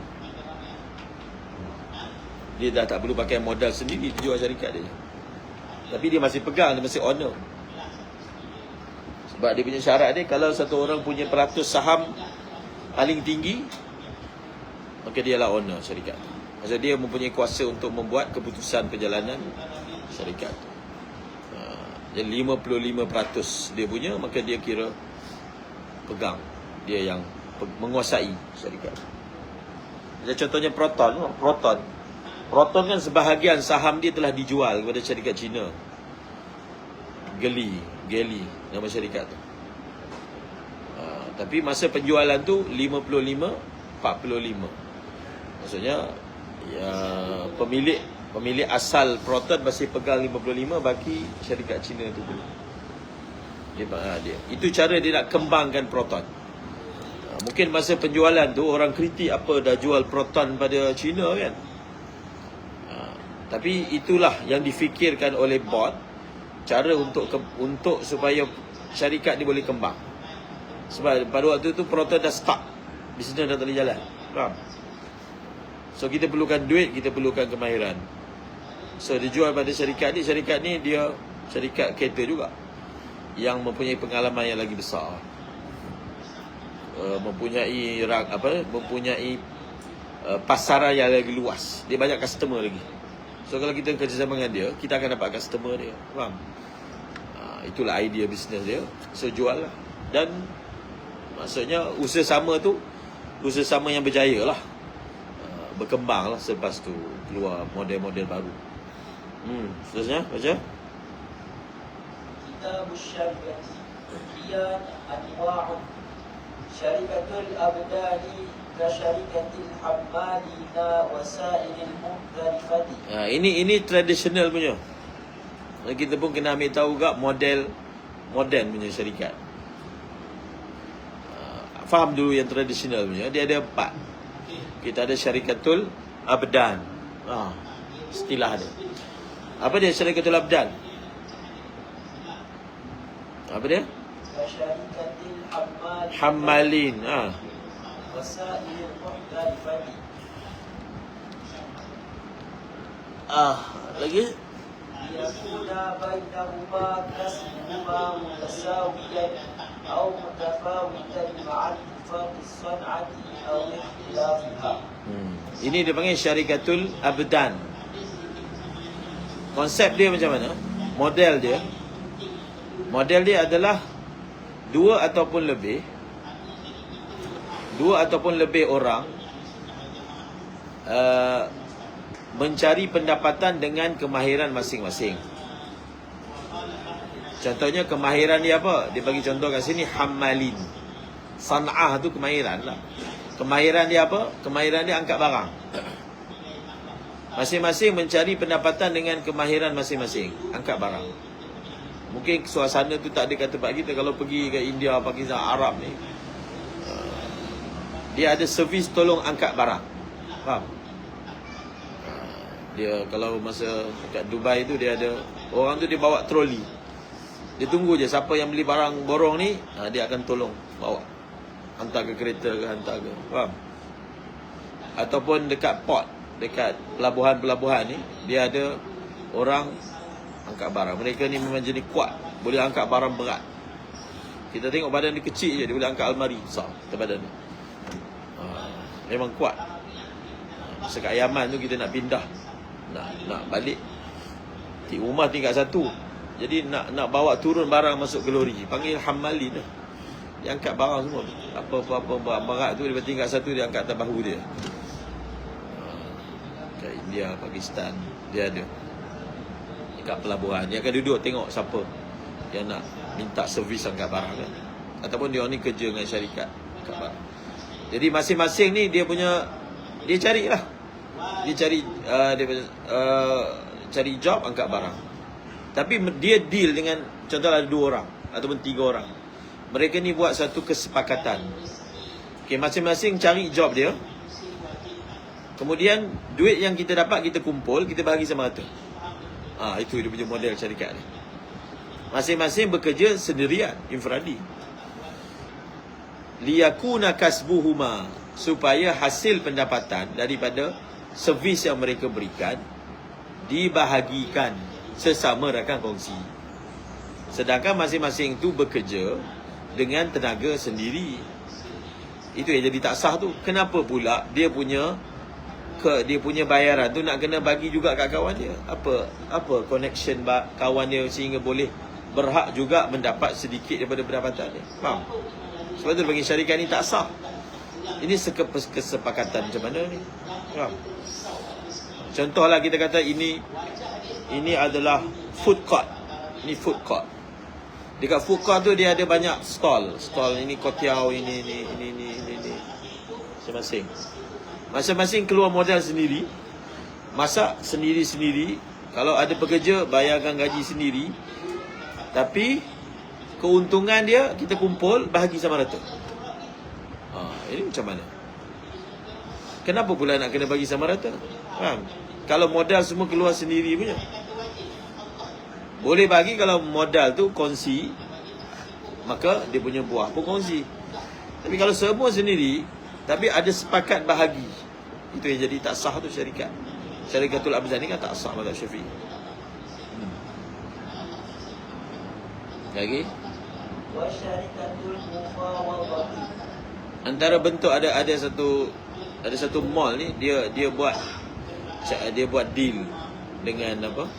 Dia dah tak perlu pakai modal sendiri, dia jual syarikat dia. Tapi dia masih pegang, dia masih owner. Sebab dia punya syarat dia, kalau satu orang punya peratus saham paling tinggi, maka dialah owner syarikat. Maksud dia mempunyai kuasa untuk membuat keputusan perjalanan syarikat. Jadi 55% dia punya, maka dia kira pegang. Dia yang menguasai syarikat. Macam contohnya Proton. Proton kan sebahagian saham dia telah dijual kepada syarikat Cina. Geli nama syarikat tu. Tapi masa penjualan tu 55-45. Maksudnya ya, pemilik asal Proton masih pegang 55, bagi syarikat Cina tu dulu. Dia. Itu cara dia nak kembangkan Proton. Mungkin masa penjualan tu orang kritik apa dah jual Proton pada Cina kan. Tapi itulah yang difikirkan oleh board, cara untuk supaya syarikat ni boleh kembang. Sebab pada waktu tu Proton dah stuck, bisnes dah tak boleh jalan. Faham? So kita perlukan duit, kita perlukan kemahiran. So dijual pada syarikat ni dia syarikat kereta juga, yang mempunyai pengalaman yang lagi besar. Mempunyai pasaran yang lagi luas. Dia banyak customer lagi. So kalau kita kerjasama dengan dia, kita akan dapat customer dia. Faham? Itulah idea bisnes dia. So jual lah. Dan maksudnya usaha sama tu, usaha sama yang berjaya lah. Berkembang lah selepas tu, keluar model-model baru. Seterusnya baca. Kitabus syarikati Kian anwa'un syarikatul abdani kasyarikatil hammalina wasailil muhdharifati. Ini tradisional punya. Kita pun kena ambil tahu juga modern punya syarikat. Faham dulu yang tradisional punya. Dia ada 4. Kita ada syarikatul abdan. Istilah dia. Apa dia syarikatul abdan? Apa dia? Kasyarikatil hammalin. wasailil muhdharifati. Lagi? Yakuna bainahuma kasbuhuma mutasawiyan aw mutafawitan ma'al ittifaqis san'ati aw ikhtilafiha. Ini dia panggil syarikatul abdan. Konsep dia macam mana? Model dia adalah dua ataupun lebih orang mencari pendapatan dengan kemahiran masing-masing. Contohnya kemahiran dia apa? Dia bagi contoh kat sini, hammalin. San'ah tu kemahiran lah. Kemahiran dia apa? Kemahiran dia angkat barang. Masing-masing mencari pendapatan dengan kemahiran masing-masing. Angkat barang. Mungkin suasana tu tak ada kat tempat kita. Kalau pergi ke India, Pakistan, Arab ni, dia ada servis tolong angkat barang. Faham? Dia kalau masa kat Dubai tu, dia ada orang tu, dia bawa troli. Dia tunggu je siapa yang beli barang borong ni, dia akan tolong bawa, hantar ke kereta ke, hantar ke. Faham? Ataupun dekat port, dekat pelabuhan-pelabuhan ni, dia ada orang angkat barang. Mereka ni memang jenis kuat, boleh angkat barang berat. Kita tengok badan dia kecil je, dia boleh angkat almari besar atas badan dia. Memang kuat. Masa kat Yaman tu kita nak pindah, nak balik di rumah tingkat 1. Jadi nak bawa turun barang masuk ke lori, panggil hammalin lah. Dia angkat barang semua. Apa-apa barang berat tu dia tingkat 1, dia angkat atas bahu dia. Kat India, Pakistan, dia ada dekat pelabuhan. Dia akan duduk tengok siapa yang nak minta servis angkat barang kan. Ataupun dia ni kerja dengan syarikat angkat barang. Jadi masing-masing ni dia carilah. Dia cari job angkat barang. Tapi dia deal dengan, contohnya ada 2 orang ataupun 3 orang. Mereka ni buat satu kesepakatan. Okey, masing-masing cari job dia. Kemudian duit yang kita dapat kita kumpul, kita bahagi sama rata. Itu dia punya model syarikat ni. Masing-masing bekerja sendirian, infradi. Liyakuna kasbuhuma, supaya hasil pendapatan daripada servis yang mereka berikan dibahagikan sesama rakan kongsi. Sedangkan masing-masing tu bekerja dengan tenaga sendiri. Itu yang jadi tak sah tu. Kenapa pula dia punya bayaran tu nak kena bagi juga kat kawan dia? Apa connection kawan dia sehingga boleh berhak juga mendapat sedikit daripada pendapatan dia? Faham? Sebab tu bagi syarikat ni tak sah. Ini kesepakatan macam mana ni? Faham? Contohlah kita kata ini adalah food court. Ini food court. Dekat food court tu dia ada banyak stall. Stall ini kotiau, ini. Masing-masing keluar modal sendiri. Masak sendiri-sendiri. Kalau ada pekerja, bayarkan gaji sendiri. Tapi keuntungan dia kita kumpul, bahagi sama rata. Ini macam mana? Kenapa pula nak kena bagi sama rata? Faham? Kalau modal semua keluar sendiri punya. Boleh bagi kalau modal tu kongsi, maka dia punya buah pun kongsi. Tapi kalau semua sendiri, tapi ada sepakat bahagi, itu yang jadi tak sah tu syarikat. Syarikatul Abzan ni kan tak sah mazhab Syafi'i. Lagi? Wa syarikatul mufawadati. Antara bentuk ada satu mall ni dia buat deal dengan apa?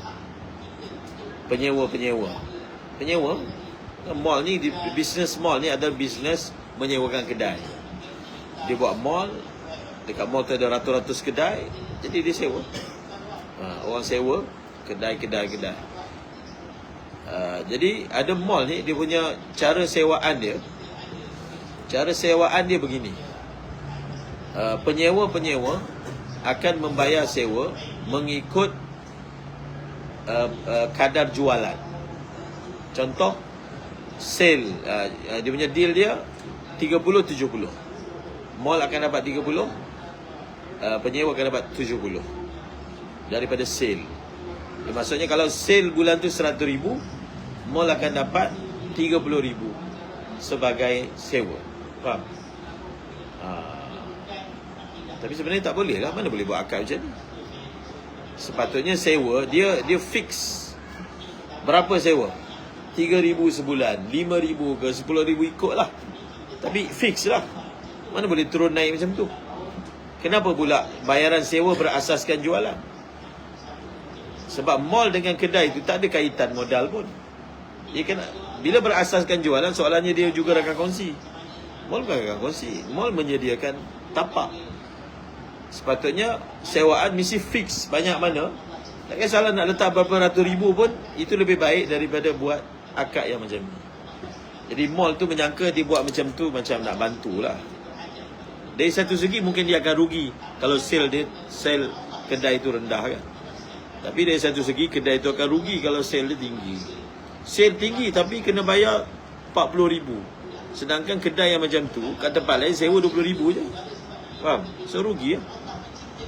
Penyewa. Mall ni, bisnes mall ni adalah bisnes menyewakan kedai. Dia buat mall, dekat mall tu ada ratus-ratus kedai, jadi dia sewa. Orang sewa kedai. Jadi ada mall ni, dia punya cara sewaan dia begini. Penyewa akan membayar sewa mengikut kadar jualan. Contoh, sale, dia punya deal dia 30-70. Mall akan dapat 30, penyewa akan dapat 70 daripada sale. Maksudnya kalau sale bulan tu 100,000, mall akan dapat 30,000 sebagai sewa. Faham? Tapi sebenarnya tak boleh lah. Mana boleh buat akad macam ni? Sepatutnya sewa dia fix. Berapa sewa? 3,000 sebulan, 5,000 ke 10,000 ikut lah. Tapi fix lah. Mana boleh turun naik macam tu? Kenapa pula bayaran sewa berasaskan jualan? Sebab mall dengan kedai itu tak ada kaitan modal pun. Dia kena, bila berasaskan jualan, soalannya dia juga rakan kongsi. Mall bukan rakan kongsi. Mall menyediakan tapak. Sepatutnya sewaan mesti fix banyak mana. Tak kisahlah nak letak berapa ratus ribu pun, itu lebih baik daripada buat akad yang macam ni. Jadi mall tu menyangka dia buat macam tu macam nak bantulah. Dari satu segi mungkin dia akan rugi kalau sale kedai itu rendah kan. Tapi dari satu segi kedai itu akan rugi kalau sale dia tinggi. Sale tinggi tapi kena bayar 40,000. Sedangkan kedai yang macam tu kat tempat lain sewa 20,000 je. Faham? So rugi lah.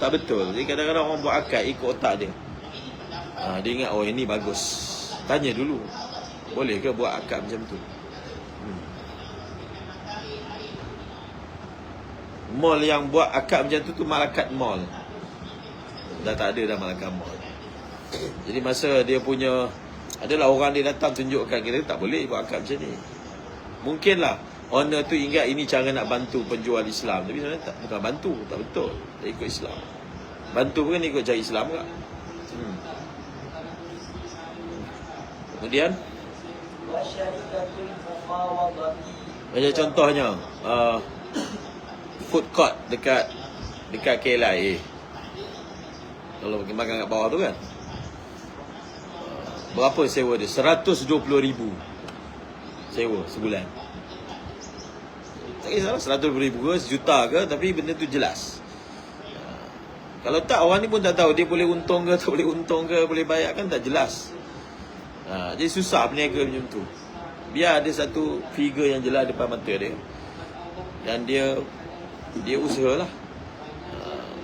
Tak betul. Jadi kadang-kadang orang buat akad ikut otak dia. Dia ingat ini bagus. Tanya dulu, boleh ke buat akad macam tu? Mall yang buat akad macam tu Malakat Mall. Dah tak ada dah Malakat Mall. Jadi masa dia punya, adalah orang dia datang tunjukkan, kita tak boleh buat akad macam ni. Mungkinlah owner tu ingat ini cara nak bantu penjual Islam. Tapi sebenarnya tak, bukan bantu, tak betul. Tak ikut Islam. Bantu pun ikut cara Islam tak? Kemudian macam contohnya food court dekat KLIA. Kalau makan kat bawah tu kan, berapa sewa dia? 120,000 sewa sebulan. Tak kisahlah 120,000 ke, sejuta ke, tapi benda tu jelas. Kalau tak, orang ni pun tak tahu dia boleh untung ke, tak boleh untung ke, boleh bayar kan tak jelas. Jadi susah berniaga macam tu. Biar ada satu figure yang jelas depan mata dia, dan dia usahalah.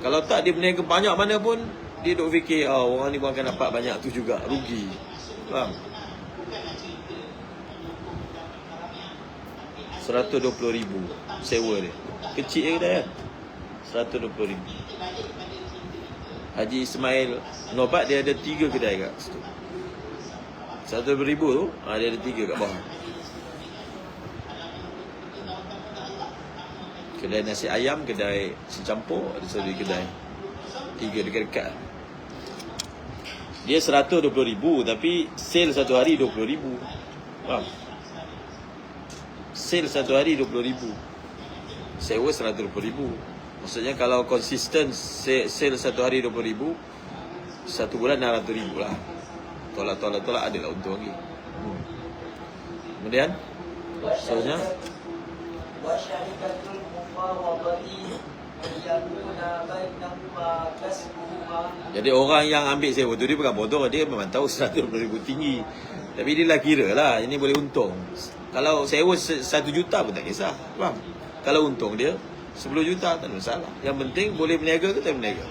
Kalau tak, dia berniaga banyak mana pun, dia duk fikir orang ni pun akan dapat banyak tu juga, rugi. Faham? 120,000 sewa dia. Kecil je kedai kan, 120,000. Haji Ismail Nobat dia ada 3 kedai kat situ. 120,000 tu, dia ada 3 kat bawah. Kedai nasi ayam, kedai secampur, ada satu kedai. 3 dekat-dekat. Dia 120,000 tapi sale satu hari 20,000. Faham? Sale satu hari 20,000. Sewa 120,000. Maksudnya kalau konsisten sale satu hari 20,000, satu bulan 600,000 lah. Tolak adalah untung lagi. Kemudian seterusnya, wasyarikatul mufawadati yakuna bainahuma kasbuhuma. jadi orang yang ambil sewa tu dia bukan bodoh, dia memang tahu 120,000 tinggi. Tapi dia lah kira lah ini boleh untung. Kalau sewa 1 juta pun tak kisah. Faham? Kalau untung dia 10 juta tak ada masalah. Yang penting boleh berniaga ke tak berniaga.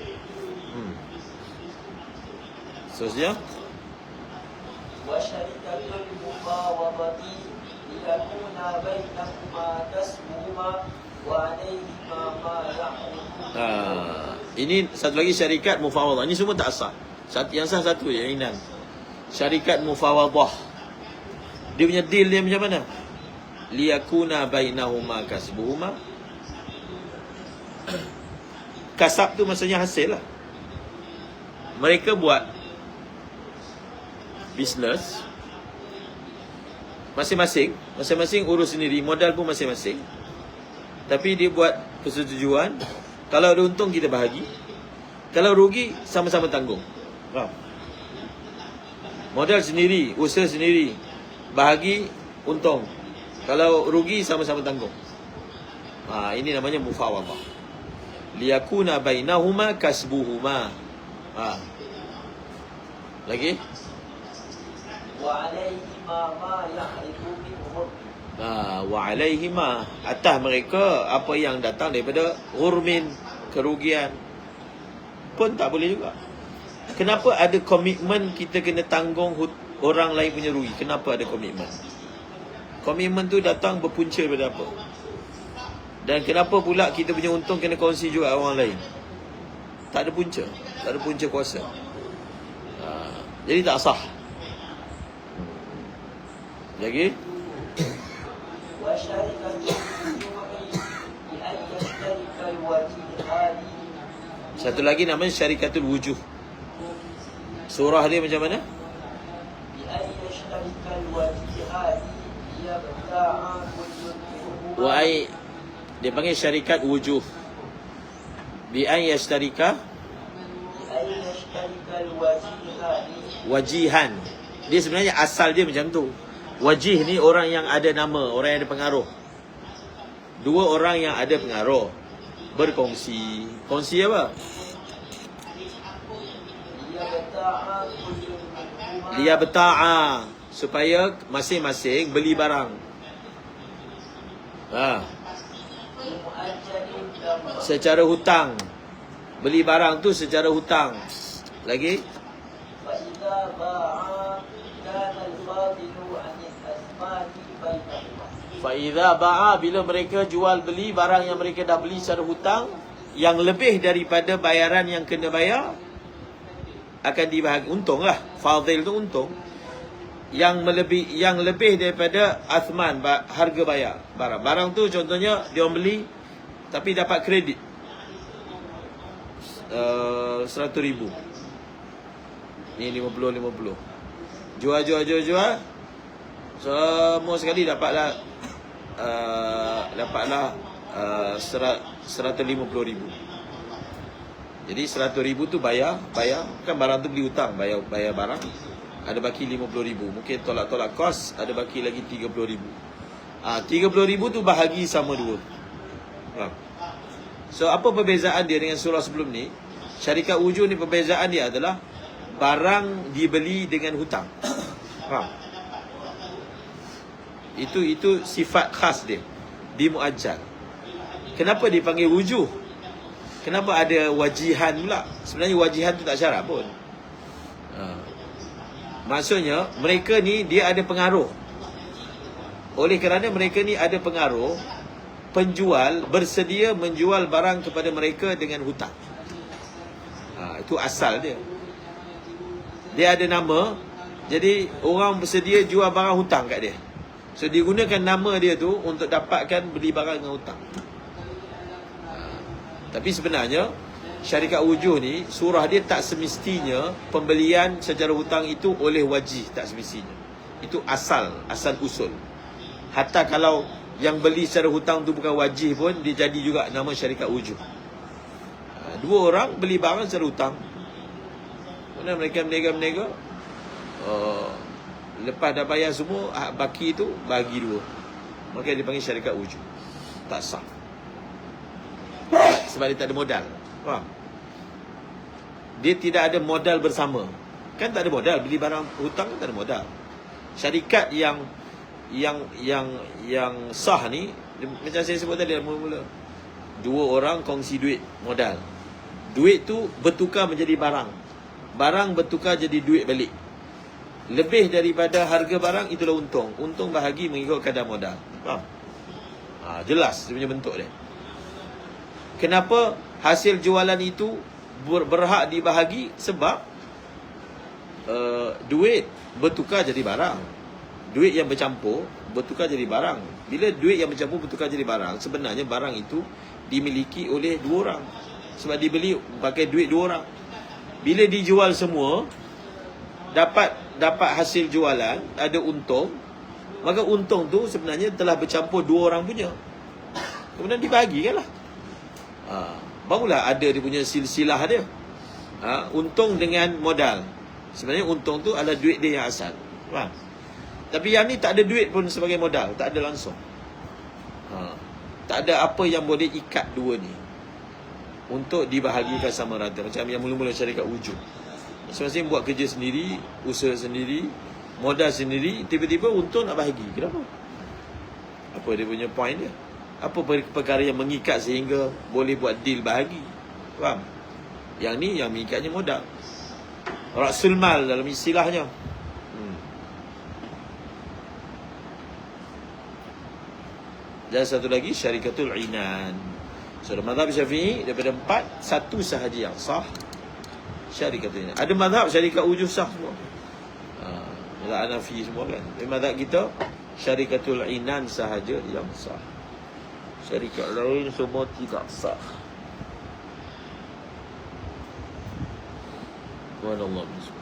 Seterusnya, wasyarikatul mufawadati yakuna bainahuma kasbuhuma wa alayhima ma ya'rifu. ini satu lagi syarikat mufawadah. Ini semua tak sah. Yang sah satu je, yang Inan. Syarikat mufawadah. Dia punya deal dia macam mana? Liyakuna bainahuma kasbuhuma. Kasab tu maksudnya hasil lah. Mereka buat bisnes masing-masing urus sendiri, modal pun masing-masing. Tapi dia buat persetujuan, kalau ada untung kita bahagi, kalau rugi sama-sama tanggung. Faham? Modal sendiri, usaha sendiri, bahagi untung. Kalau rugi sama-sama tanggung. Ini namanya mufawadah. Liyakuna bainahuma kasbuhuma. Lagi? Wa alayhima ma ya'rifu minhum. Wa alaihima, atas mereka apa yang datang daripada ghurmin, kerugian pun tak boleh juga. Kenapa ada komitmen kita kena tanggung orang lain punya rugi? Kenapa ada komitmen? Komitmen tu datang berpunca daripada apa? Dan kenapa pula kita punya untung kena kongsi juga orang lain? Tak ada punca. Tak ada punca kuasa. Jadi tak sah. Lagi? Satu lagi namanya syarikatul wujuh. Surah dia macam mana? Dia panggil syarikat wujuh. Bi ay yashtarika wajihan. Dia sebenarnya asal dia macam tu. Wajih ni orang yang ada nama, orang yang ada pengaruh. Dua orang yang ada pengaruh berkongsi. Kongsi apa? Liya beta'a, supaya masing-masing beli barang. Secara hutang. Beli barang tu secara hutang. Lagi? Fa'idha ba'a, bila mereka jual beli barang yang mereka dah beli secara hutang, yang lebih daripada bayaran yang kena bayar akan dibahagi. Untung lah. Fadil tu untung. Yang lebih daripada athman, harga bayar barang. Barang tu contohnya dia beli tapi dapat kredit 100,000. Ni 50. Jual. Semua sekali dapatlah 150,000. Jadi 100,000 tu bayar kan, barang tu beli hutang, bayar barang, ada baki 50,000. Mungkin tolak kos, ada baki lagi 30,000. 30,000 tu bahagi sama dua. So apa perbezaan dia dengan surah sebelum ni? Syarikat wujuh ni perbezaan dia adalah barang dibeli dengan hutang. Itu sifat khas dia di muajjal. Kenapa dipanggil wujuh? Kenapa ada wajihan pula? Sebenarnya wajihan tu tak syarat pun. Maksudnya mereka ni dia ada pengaruh. Oleh kerana mereka ni ada pengaruh, penjual bersedia menjual barang kepada mereka dengan hutang. Itu asal dia. Dia ada nama, Jadi orang bersedia jual barang hutang kat dia. So dia gunakan nama dia tu untuk dapatkan beli barang dengan hutang. Tapi sebenarnya syarikat wujuh ni, surah dia tak semestinya pembelian secara hutang itu oleh wajih, tak semestinya. Itu asal usul. Hatta kalau yang beli secara hutang tu bukan wajih pun, dia jadi juga nama syarikat wujuh. Dua orang beli barang secara hutang, kemudian mereka berniaga-berniaga, lepas dah bayar semua, baki tu bagi dua, maka dia panggil syarikat wujuh. Tak sah, sebab dia tak ada modal. Faham? Dia tidak ada modal bersama. Kan tak ada modal, beli barang hutang kan tak ada modal. Syarikat yang sah ni, macam saya sebut tadi mula-mula, dua orang kongsi duit modal. Duit tu bertukar menjadi barang, barang bertukar jadi duit balik. Lebih daripada harga barang, itulah untung. Untung bahagi mengikut kadar modal. Faham? Jelas dia punya bentuk dia. Kenapa hasil jualan itu berhak dibahagi? Sebab duit bertukar jadi barang. Duit yang bercampur bertukar jadi barang. Bila duit yang bercampur bertukar jadi barang, sebenarnya barang itu dimiliki oleh dua orang, sebab dibeli pakai duit dua orang. Bila dijual semua, dapat hasil jualan, ada untung, maka untung tu sebenarnya telah bercampur dua orang punya, kemudian dibahagikanlah. Barulah ada dia punya silsilah dia. Untung dengan modal. Sebenarnya untung tu adalah duit dia yang asal. Faham? Tapi yang ni tak ada duit pun sebagai modal, tak ada langsung. Tak ada apa yang boleh ikat dua ni untuk dibahagikan sama rata. Macam yang mula-mula syarikat wujud, masing-masing buat kerja sendiri, usaha sendiri, modal sendiri, tiba-tiba untung nak bahagi. Kenapa? Apa dia punya point dia? Apa perkara yang mengikat sehingga boleh buat deal bahagi? Faham? Yang ni yang mengikatnya modal. Rasul mal dalam istilahnya. Dan satu lagi syarikatul inan. So mazhab Syafi'i daripada 4, satu sahaja yang sah, syarikatul inan. Ada mazhab syarikat wujuh sah semua. Mazhab Hanafi semua kan. Tapi mazhab kita syarikatul inan sahaja yang sah. Syarikat lain semua tidak sah. Wallahu a'lam.